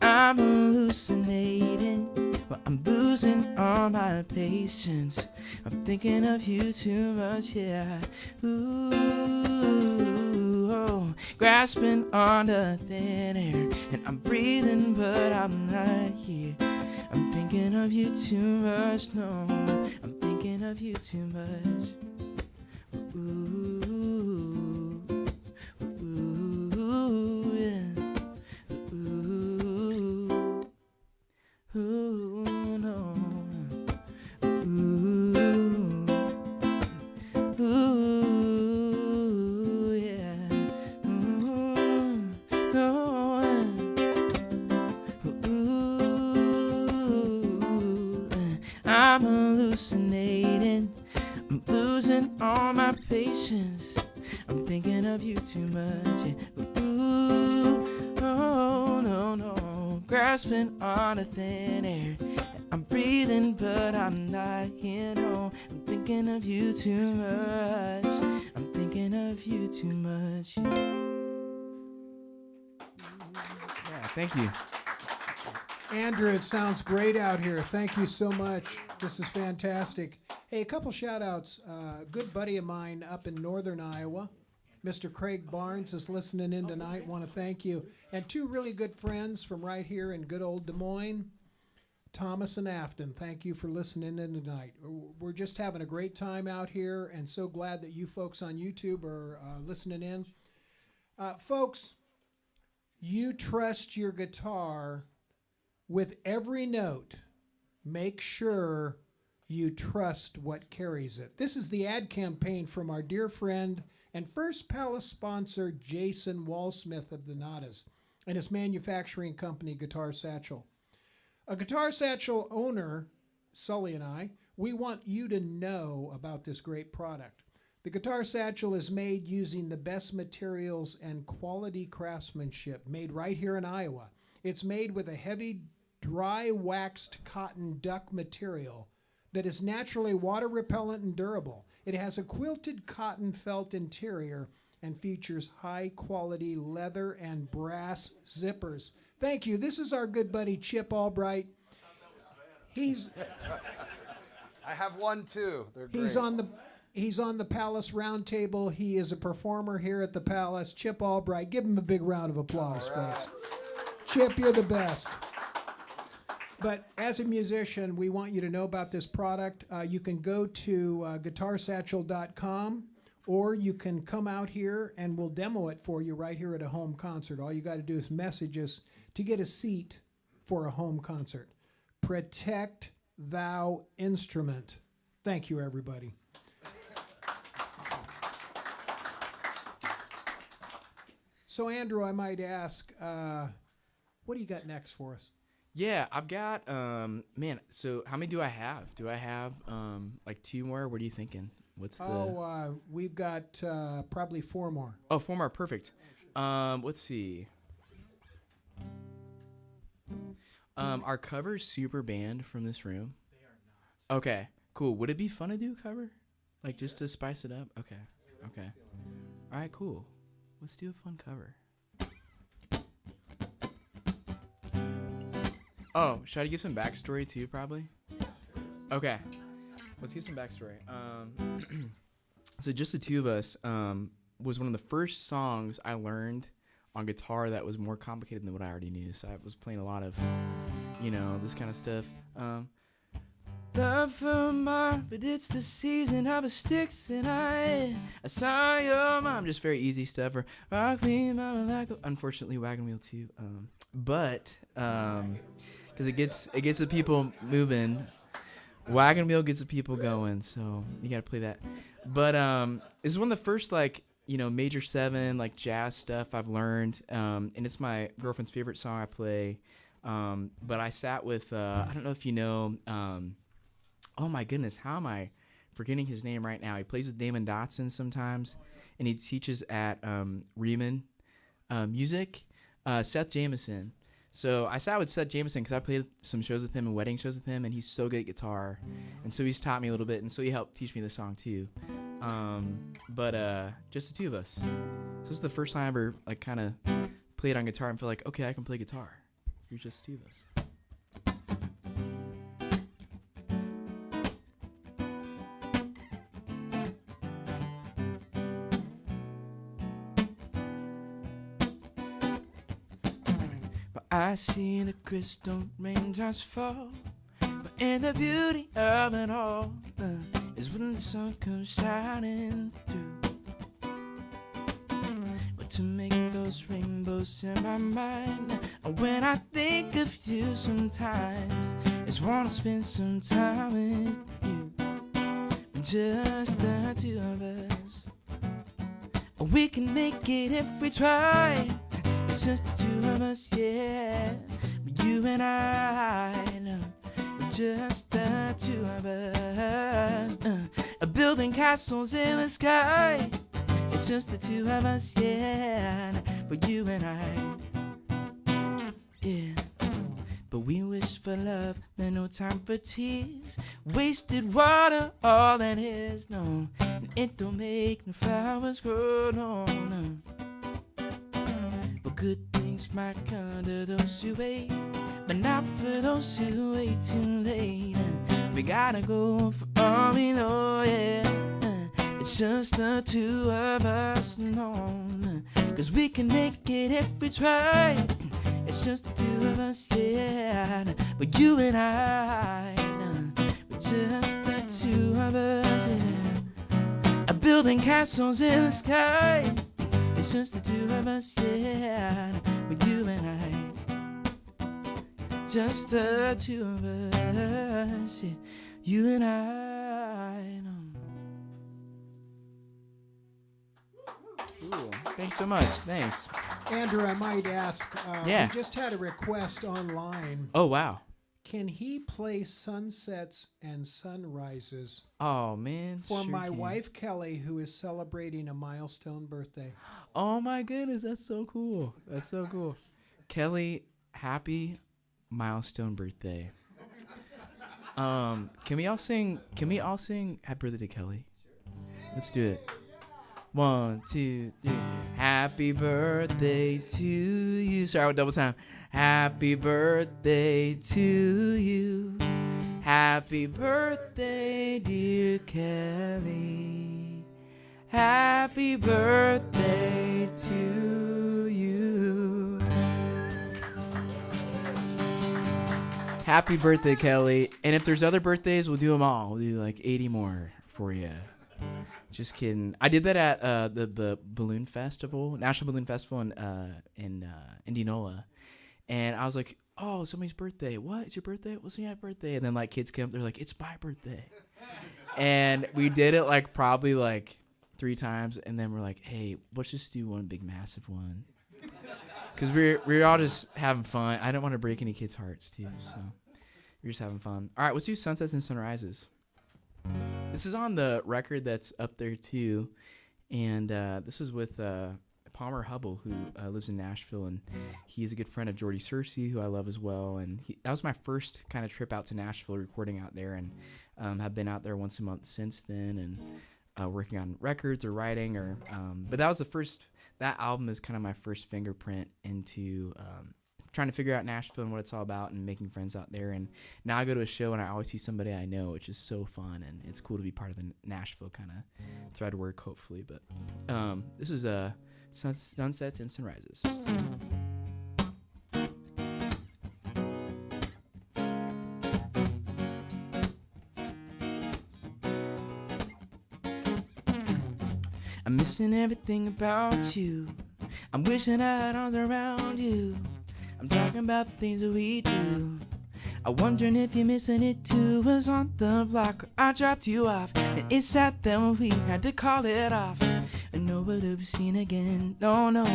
I'm hallucinating, but I'm losing all my patience. I'm thinking of you too much, yeah. Ooh, oh, grasping onto thin air, and I'm breathing, but I'm not here. I'm thinking of you too much, no. I'm thinking of you too much. Ooh, ooh, yeah. Ooh, no. Ooh, ooh, yeah. Ooh, no. Ooh, I'm hallucinating. I'm losing all my patience. I'm thinking of you too much. Yeah. Ooh, oh, no, no. Grasping on a thin air. I'm breathing, but I'm not here, no. I'm thinking of you too much. I'm thinking of you too much. Yeah, thank you. Andrew, it sounds great out here. Thank you so much. This is fantastic. Hey, a couple shout outs. A good buddy of mine up in northern Iowa, Mr. Craig Barnes, is listening in tonight. Want to thank you. And two really good friends from right here in good old Des Moines, Thomas and Afton. Thank you for listening in tonight. We're just having a great time out here, and so glad that you folks on YouTube are listening in. Folks, you trust your guitar with every note. Make sure you trust what carries it. This is the ad campaign from our dear friend and First Palace sponsor, Jason Walsmith of the Nadas, and his manufacturing company, Guitar Satchel. A Guitar Satchel owner, Sully and I, we want you to know about this great product. The Guitar Satchel is made using the best materials and quality craftsmanship, made right here in Iowa. It's made with a heavy, dry waxed cotton duck material that is naturally water repellent and durable. It has a quilted cotton felt interior and features high quality leather and brass zippers. Thank you. This is our good buddy Chip Albright. He's I have one too. They're great. he's on the Palace Roundtable. He is a performer here at the Palace. Chip Albright. Give him a big round of applause, folks. Chip, you're the best. But as a musician, we want you to know about this product. You can go to guitarsatchel.com, or you can come out here and we'll demo it for you right here at a home concert. All you got to do is message us to get a seat for a home concert. Protect thou instrument. Thank you, everybody. So, Andrew, I might ask, what do you got next for us? Yeah, I've got man. So how many do I have? Do I have like two more? What are you thinking? What's the? We've got probably four more. Oh, four more. Perfect. Let's see. Are covers super banned from this room? They are not. Okay, cool. Would it be fun to do a cover, like just to spice it up? Okay. All right, cool. Let's do a fun cover. Oh, should I give some backstory too, probably? Okay. Let's give some backstory. So just the two of us was one of the first songs I learned on guitar that was more complicated than what I already knew. So I was playing a lot of, this kind of stuff. Love for mom, but it's the season of a sticks and I saw your mom. Just very easy stuff. Or rock me, mama, like unfortunately Wagon Wheel too. But because it gets the people moving. Wagon Wheel gets the people going, so you gotta play that. But this is one of the first major seven jazz stuff I've learned, and it's my girlfriend's favorite song I play. But I sat with I don't know if you know. Oh my goodness, how am I forgetting his name right now? He plays with Damon Dotson sometimes, and he teaches at Riemann Music. Seth Jameson. So I sat with Seth Jameson because I played some shows with him and wedding shows with him, and he's so good at guitar, and so he's taught me a little bit, and so he helped teach me the song too. But just the two of us. So this is the first time I ever kind of played on guitar and feel like, okay, I can play guitar. Here's just the two of us. I see the crystal raindrops fall, but in the beauty of it all is when the sun comes shining through. But to make those rainbows in my mind, when I think of you sometimes, just wanna spend some time with you. Just the two of us, we can make it if we try. It's just the two of us, yeah. You and I, no. Just the two of us, building castles in the sky. It's just the two of us, yeah. But you and I, yeah. But we wish for love, there's no time for tears. Wasted water, all that is, no. And it don't make no flowers grow, no, no. But good things might come to those who wait, but not for those who wait too late. We gotta go for all we know, yeah. It's just the two of us, no. Cause we can make it if we try. It's just the two of us, yeah. But you and I, we're just the two of us, yeah. Building castles in the sky. It's just the two of us, yeah. But you and I, just the two of us, yeah. You and I, Ooh, thanks so much. Thanks. Andrew, I might ask, Yeah. we just had a request online. Oh, wow. Can he play sunsets and sunrises Oh, man. for sure my can. wife, Kelly, who is celebrating a milestone birthday? Oh, my goodness. That's so cool. That's so cool. Kelly, happy milestone birthday. Can we all sing Happy Birthday to Kelly? Let's do it. 1, 2, 3. Happy birthday to you. Sorry, I went double time. Happy birthday to you. Happy birthday, dear Kelly. Happy birthday to you. Happy birthday, Kelly. And if there's other birthdays, we'll do them all. We'll do like 80 more for you. Just kidding. I did that at the Balloon Festival, National Balloon Festival in Indianola. And I was like, oh, somebody's birthday. What? It's your birthday? What's your birthday? And then like kids come up, they're like, it's my birthday. And we did it like probably like 3 times. And then we're like, hey, let's just do one big massive one. Because we're all just having fun. I don't want to break any kids' hearts too. So we're just having fun. All right, let's do Sunsets and Sunrises. This is on the record that's up there too, and this was with Palmer Hubble, who lives in Nashville, and he's a good friend of Jordy Searcy, who I love as well. And that was my first kind of trip out to Nashville, recording out there, and have been out there once a month since then, and working on records or writing. But that was the first. That album is kind of my first fingerprint into trying to figure out Nashville and what it's all about and making friends out there. And now I go to a show and I always see somebody I know, which is so fun. And it's cool to be part of the Nashville kind of thread work, hopefully. But this is Sunsets and Sunrises. I'm missing everything about you. I'm wishing I had arms around you. I'm talking about the things that we do. I'm wondering if you're missing it too. Was on the block, I dropped you off, and it sat there when we had to call it off. And nobody was seen again, no.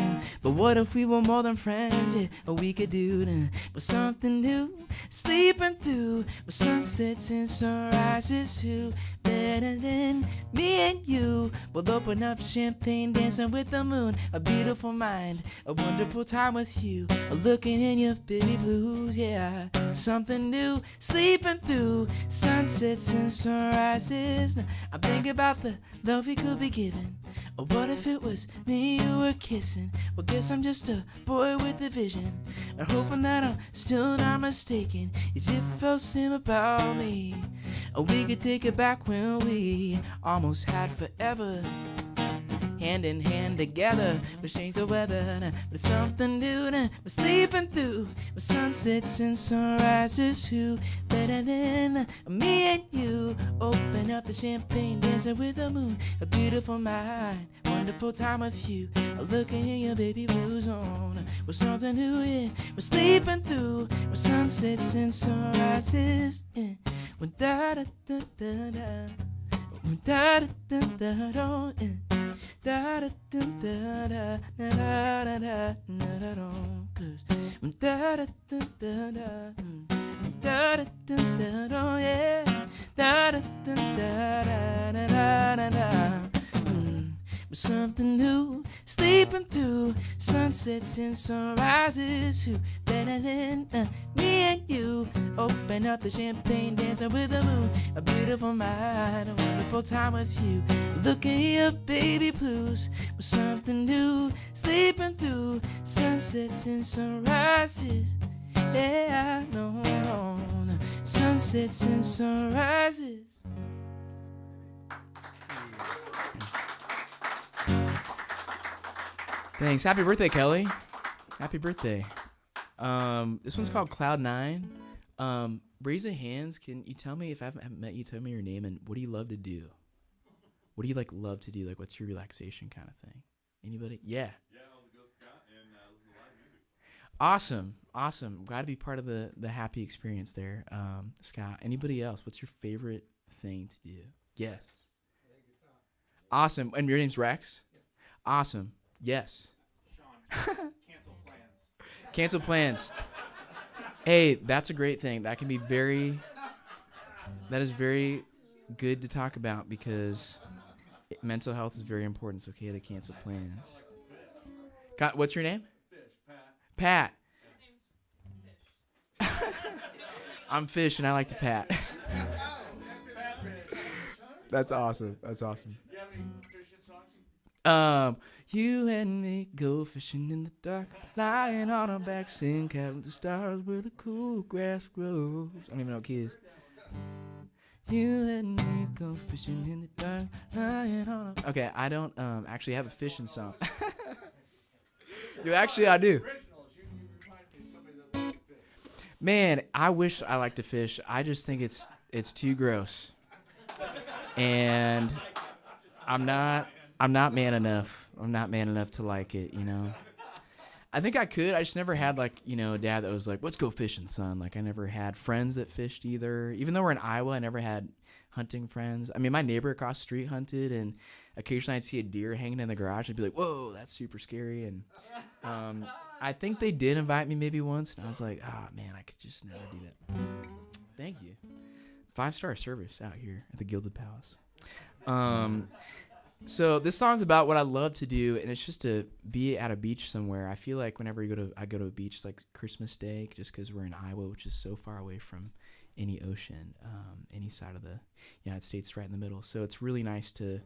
But what if we were more than friends? Yeah, what we could do then was something new. Sleeping through with sunsets and sunrises. Who better than me and you? We'll open up champagne, dancing with the moon. A beautiful mind, a wonderful time with you. Looking in your baby blues, yeah. Something new, sleeping through sunsets and sunrises. Now, I'm thinking about the love we could be given. Or what if it was me you were kissing? Well, guess I'm just a boy with a vision, and hoping that I'm still not mistaken. As if it felt same about me. Or we could take it back when we almost had forever. Hand in hand together, we change the weather. But something new, we're sleeping through with sunsets and sunrises. Who better than me and you? Open up the champagne, dancing with the moon. A beautiful mind, wonderful time with you. Looking in your baby blues on with something new. Yeah, we're sleeping through with sunsets and sunrises. Yeah. Da da da da da. Da da da da da. Da da da da da da da da da da. Cause da da da da da da da da da, yeah. Da da da da da da da da. With something new, sleeping through sunsets and sunrises. Who better than me and you? Open up the champagne, dancing with the moon. A beautiful mind, a wonderful time with you. Looking at your baby blues with something new, sleeping through sunsets and sunrises. Yeah, I know, sunsets and sunrises. Thanks. Happy birthday, Kelly. Happy birthday. This one's called Cloud 9. Raise your hands. Can you tell me, if I haven't met you, tell me your name and what do you love to do? What do you love to do? Like, what's your relaxation kind of thing? Anybody? Yeah. Yeah, I was a Ghost Scott and listen to live music. Awesome. Glad to be part of the happy experience there. Scott, anybody else? What's your favorite thing to do? Yes. Awesome. And your name's Rex? Yeah. Awesome. Yes. Sean, cancel plans. Cancel plans. Hey, that's a great thing. That is very good to talk about because mental health is very important. It's okay to cancel plans. What's your name? Fish, Pat. Pat. His name's Fish. I'm Fish and I like to pat. That's awesome. That's awesome. You have any fishing songs? You and me go fishing in the dark, lying on our back, sing cat with the stars where the cool grass grows. I don't even know what key is. You and me go fishing in the dark, lying on our... Okay, I don't actually have a fishing song. Actually, I do. Originals, you remind me of somebody that likes to fish. Man, I wish I liked to fish. I just think it's too gross. And I'm not man enough. I'm not man enough to like it, you know. I think I could. I just never had a dad that was like, let's go fishing, son. Like, I never had friends that fished either. Even though we're in Iowa, I never had hunting friends. I mean, my neighbor across the street hunted, and occasionally I'd see a deer hanging in the garage. I'd be like, whoa, that's super scary. And I think they did invite me maybe once, and I was like, man, I could just never do that. Thank you. 5-star service out here at the Gilded Palace. So this song's about what I love to do, and it's just to be at a beach somewhere. I feel like whenever I go to a beach, it's like Christmas Day, just because we're in Iowa, which is so far away from any ocean, any side of the United States, right in the middle. So it's really nice to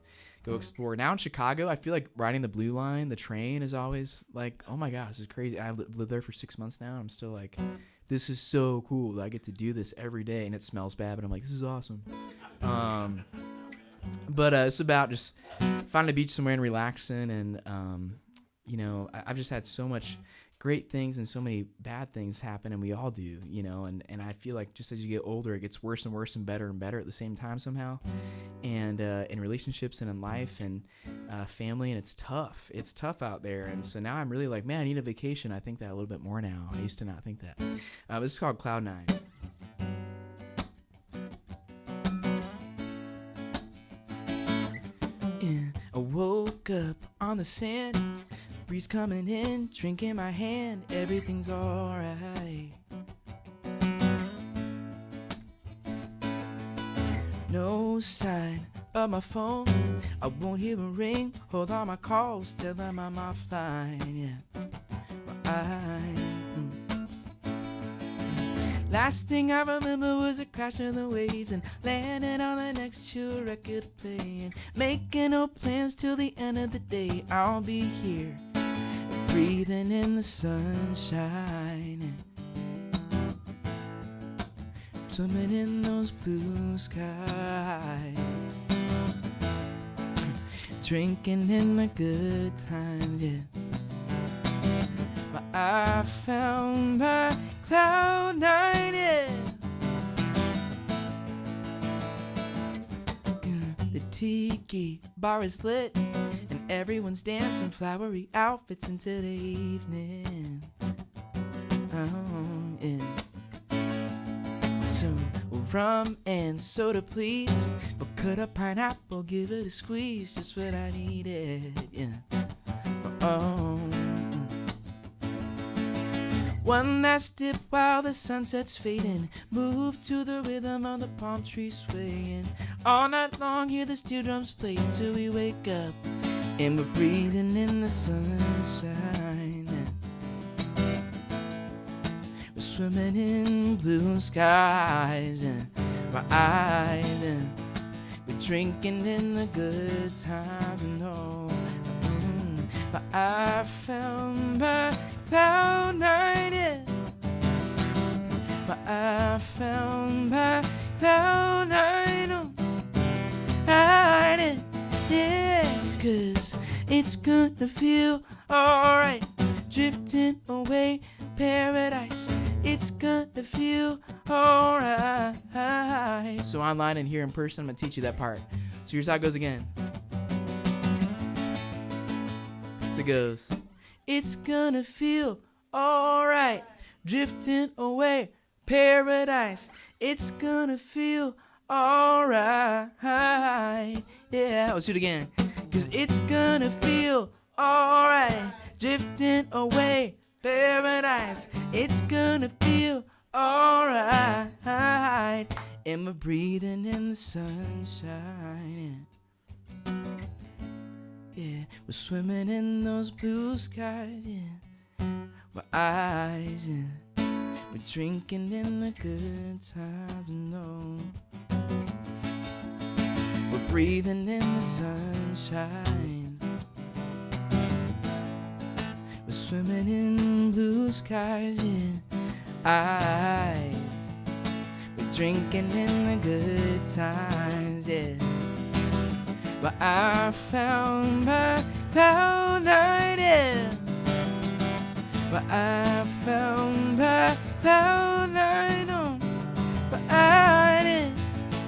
go explore. Now in Chicago, I feel like riding the Blue Line, the train, is always like, oh my gosh, this is crazy. I lived there for 6 months now. I'm still like, this is so cool that I get to do this every day, and it smells bad, but I'm like, this is awesome. But it's about just finding a beach somewhere and relaxing, and I've just had so much great things and so many bad things happen, and we all do, and I feel like just as you get older, it gets worse and worse and better at the same time somehow, and in relationships and in life and family, and it's tough out there. And so now I'm really like, man, I need a vacation. I think that a little bit more now. I used to not think that. This is called Cloud 9. I woke up on the sand, breeze coming in, drink in my hand, everything's alright. No sign of my phone, I won't hear a ring, hold all my calls, tell them I'm offline, yeah. Last thing I remember was a crash of the waves and landing on the next chill record playing, making no plans till the end of the day. I'll be here, breathing in the sunshine, swimming in those blue skies, drinking in the good times, yeah. But I found my Cloud 9, yeah. The tiki bar is lit and everyone's dancing flowery outfits into the evening. Oh, yeah. So rum and soda, please. But cut a pineapple, give it a squeeze, just what I needed. Yeah. Oh. One last dip while the sunset's fading. Move to the rhythm of the palm trees swaying. All night long, hear the steel drums play till we wake up, and we're breathing in the sunshine. We're swimming in blue skies, and my eyes, and we're drinking in the good times. No, but I found my Cloud 9, yeah. But I found my Cloud 9, oh, hide it, yeah. 'Cause it's gonna feel alright, drifting away, paradise. It's gonna feel alright. So online and here in person, I'm gonna teach you that part. So here's how it goes again. So it goes. It's gonna feel alright, drifting away, paradise. It's gonna feel alright, yeah. Let's do it again. 'Cause it's gonna feel alright, drifting away, paradise. It's gonna feel alright, and we're breathing in the sunshine. Yeah, we're swimming in those blue skies, yeah. My eyes, yeah. We're drinking in the good times, no. We're breathing in the sunshine. We're swimming in blue skies, yeah. Eyes. We're drinking in the good times, yeah. But I found my Cloud 9, yeah. But I found my Cloud 9, oh. But I did,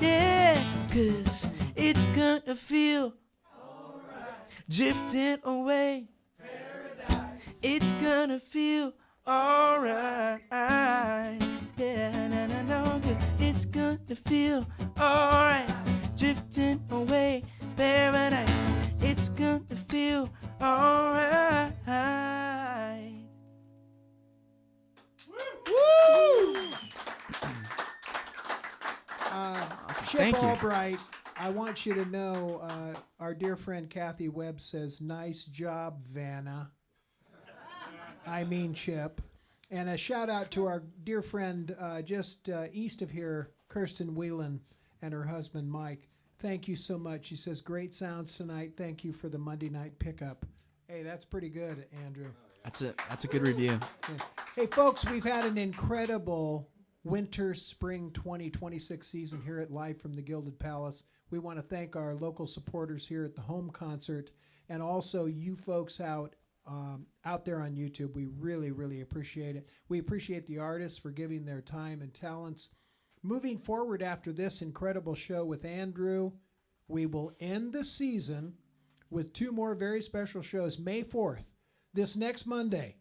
yeah. 'Cause it's gonna feel alright, drifting away, paradise. It's gonna feel alright, yeah. No, it's gonna feel alright, drifting away, paradise. It's gonna feel alright. Woo! Chip Thank you. Albright, I want you to know our dear friend Kathy Webb says, nice job, Vanna. I mean Chip. And a shout out to our dear friend just east of here, Kirsten Whelan, and her husband, Mike. Thank you so much. She says, great sounds tonight. Thank you for the Monday night pickup. Hey, that's pretty good, Andrew. That's a good review. Yeah. Hey, folks, we've had an incredible winter-spring 2026 season here at Live from the Gilded Palace. We want to thank our local supporters here at the home concert and also you folks out there on YouTube. We really, really appreciate it. We appreciate the artists for giving their time and talents. Moving forward after this incredible show with Andrew, we will end the season with two more very special shows. May 4th, this next Monday,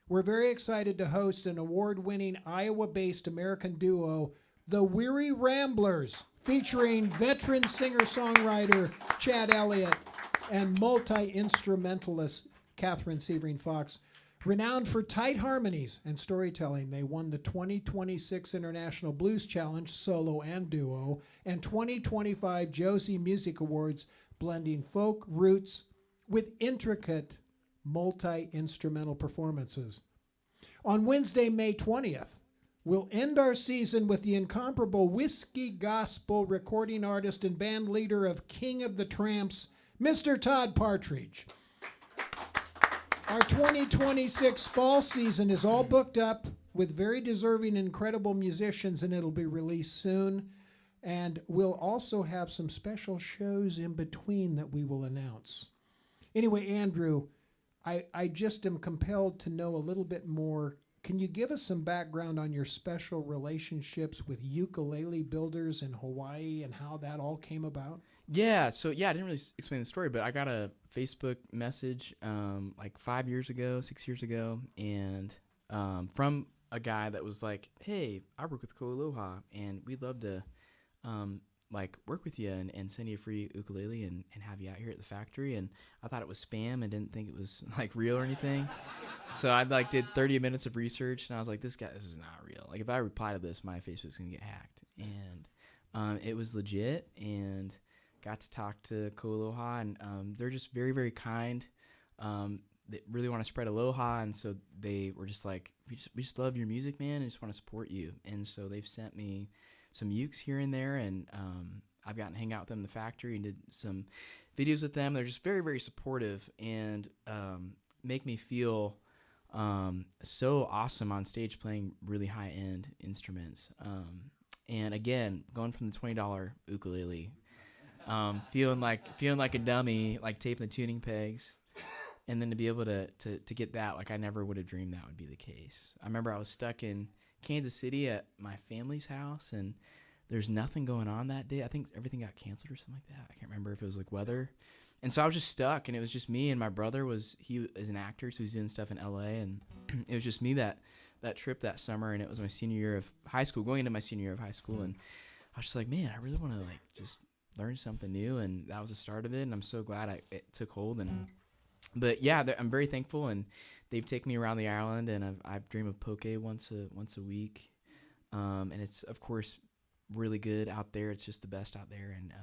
we're very excited to host an award-winning Iowa-based American duo, the Weary Ramblers, featuring veteran singer-songwriter Chad Elliott and multi-instrumentalist Catherine Severine Fox. Renowned for tight harmonies and storytelling, they won the 2026 International Blues Challenge, solo and duo, and 2025 Josie Music Awards, blending folk roots with intricate multi-instrumental performances. On Wednesday, May 20th, we'll end our season with the incomparable whiskey gospel recording artist and band leader of King of the Tramps, Mr. Todd Partridge. Our 2026 fall season is all booked up with very deserving, incredible musicians, and it'll be released soon. And we'll also have some special shows in between that we will announce. Anyway, Andrew, I just am compelled to know a little bit more. Can you give us some background on your special relationships with ukulele builders in Hawaii and how that all came about? Yeah, so I didn't really explain the story, but I got a Facebook message like 6 years ago, and from a guy that was like, hey, I work with Koaloha, and we'd love to work with you and send you a free ukulele and have you out here at the factory. And I thought it was spam and didn't think it was like real or anything. So I did 30 minutes of research, and I was like, this is not real. Like, if I reply to this, my Facebook's gonna get hacked. And it was legit, and got to talk to Koaloha, and they're just very, very kind. They really want to spread aloha, and so they were just like, we just love your music, man, and just want to support you. And so they've sent me some ukes here and there, and I've gotten to hang out with them in the factory and did some videos with them. They're just very, very supportive and make me feel so awesome on stage playing really high-end instruments. And again, going from the $20 ukulele, feeling like a dummy, like taping the tuning pegs, and then to be able to get that, like, I never would have dreamed that would be the case. I remember I was stuck in Kansas City at my family's house, and there's nothing going on that day. I think everything got canceled or something like that. I can't remember if it was like weather. And so I was just stuck, and it was just me, and my brother he is an actor, so he's doing stuff in LA, and it was just me that trip that summer, and it was my senior year of high school, going into my senior year of high school, and I was just like, man, I really want to just learn something new, and that was the start of it, and I'm so glad it took hold. But yeah, I'm very thankful, and they've taken me around the island, and I dream of poke once a week, and it's of course really good out there. It's just the best out there, and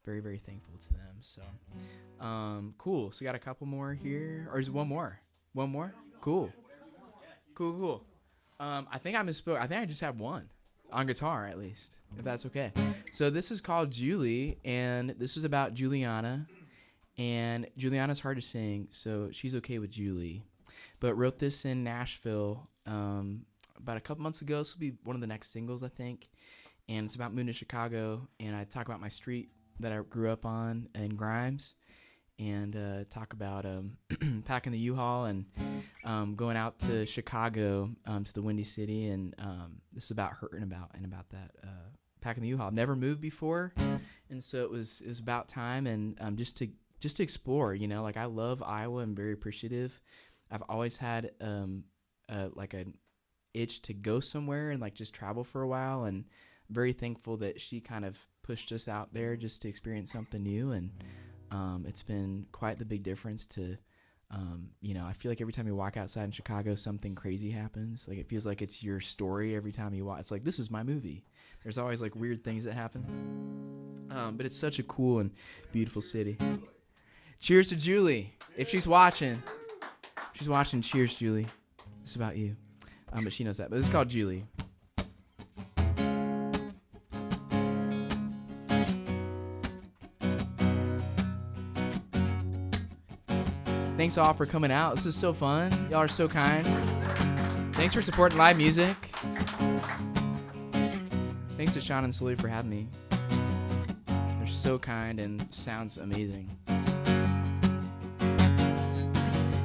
very, very thankful to them. So cool. So we got a couple more here, or is it one more? One more? Cool. I think I misspoke. I think I just have one on guitar, at least, if that's okay. So this is called Julie, and this is about Juliana. And Juliana's hard to sing, so she's okay with Julie. But wrote this in Nashville about a couple months ago. This will be one of the next singles, I think. And it's about moving to Chicago, and I talk about my street that I grew up on in Grimes, and talk about packing the U-Haul and going out to Chicago to the Windy City, and this is about her and about that packing the U-Haul. I've never moved before, and so it was about time, and just to explore, like, I love Iowa. I'm very appreciative. I've always had an itch to go somewhere and just travel for a while, and I'm very thankful that she kind of pushed us out there just to experience something new, and it's been quite the big difference to, I feel like every time you walk outside in Chicago, something crazy happens. Like, it feels like it's your story every time you walk. It's like, this is my movie. There's always weird things that happen. But it's such a cool and beautiful city. Cheers to Julie. If she's watching, cheers, Julie. It's about you. But she knows that. But this is called Julie. Thanks all for coming out. This is so fun. Y'all are so kind. Thanks for supporting live music. Thanks to Sean and Sully for having me. They're so kind and sounds amazing.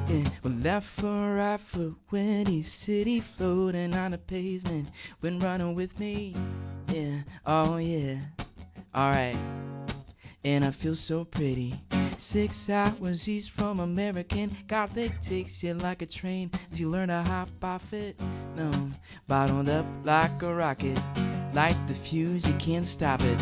Yeah, well, left foot, right foot, when he's city floating on the pavement, when running with me. Yeah, oh yeah, alright. And I feel so pretty. 6 hours east from American Gothic takes you like a train as you learn to hop off it. No, bottled up like a rocket, like the fuse, you can't stop it.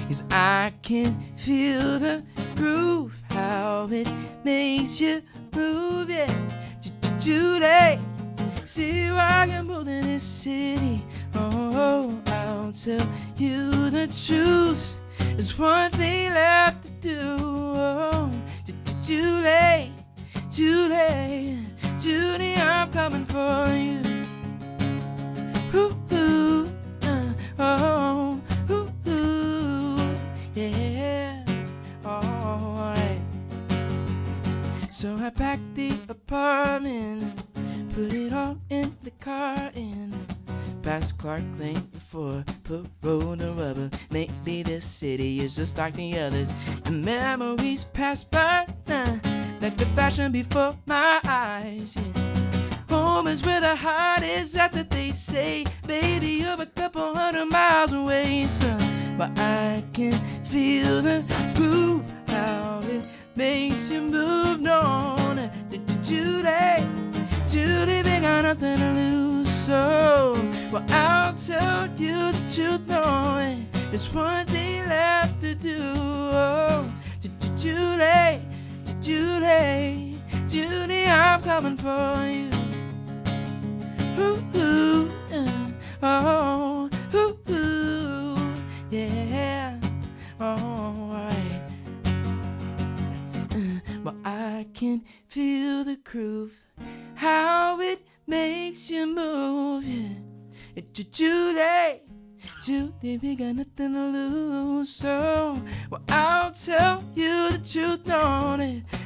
'Cause I can feel the groove, how it makes you move it. Julie, see why you're moving this city. Oh, I'll tell you the truth. There's one thing left to do. Oh, Julie, Julie, Julie, I'm coming for you. Ooh, ooh, oh, ooh, ooh, yeah, alright. So I packed the apartment, put it all in the car and past Clark Lane before put road to rubber. Maybe this city is just like the others, and memories pass by like the fashion before my eyes. Yeah. Home is where the heart is, that's what they say. Baby, you're a couple 100 miles away, son, but I can feel the groove, how it makes you move. No, Julie, Julie, we got nothing to lose. So, well, I'll tell you the truth, no, there's one thing left to do. Oh, Julie, Julie, Julie, I'm coming for you. Ooh, ooh, oh, ooh, ooh, yeah, alright. Well, I can feel the groove, how it makes you move, yeah. Julie, Julie, we got nothing to lose. So, well, I'll tell you the truth, no,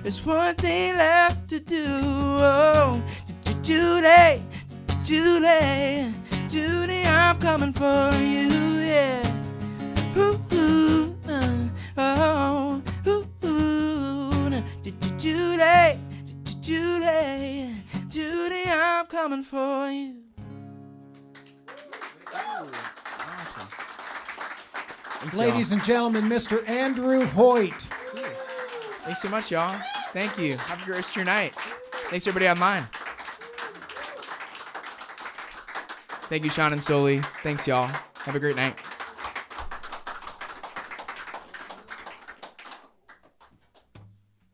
there's one thing left to do. Oh, Julie, Julie, Julie, I'm coming for you, yeah. Ooh, ooh, oh, ooh, ooh, Julie, Julie, Julie, I'm coming for you. Awesome. Thanks, Ladies y'all. and gentlemen, Mr. Andrew Hoyt. Thanks so much, y'all. Thank you. Have a great rest of your night. Thanks, everybody online. Thank you, Sean and Soli. Thanks, y'all. Have a great night.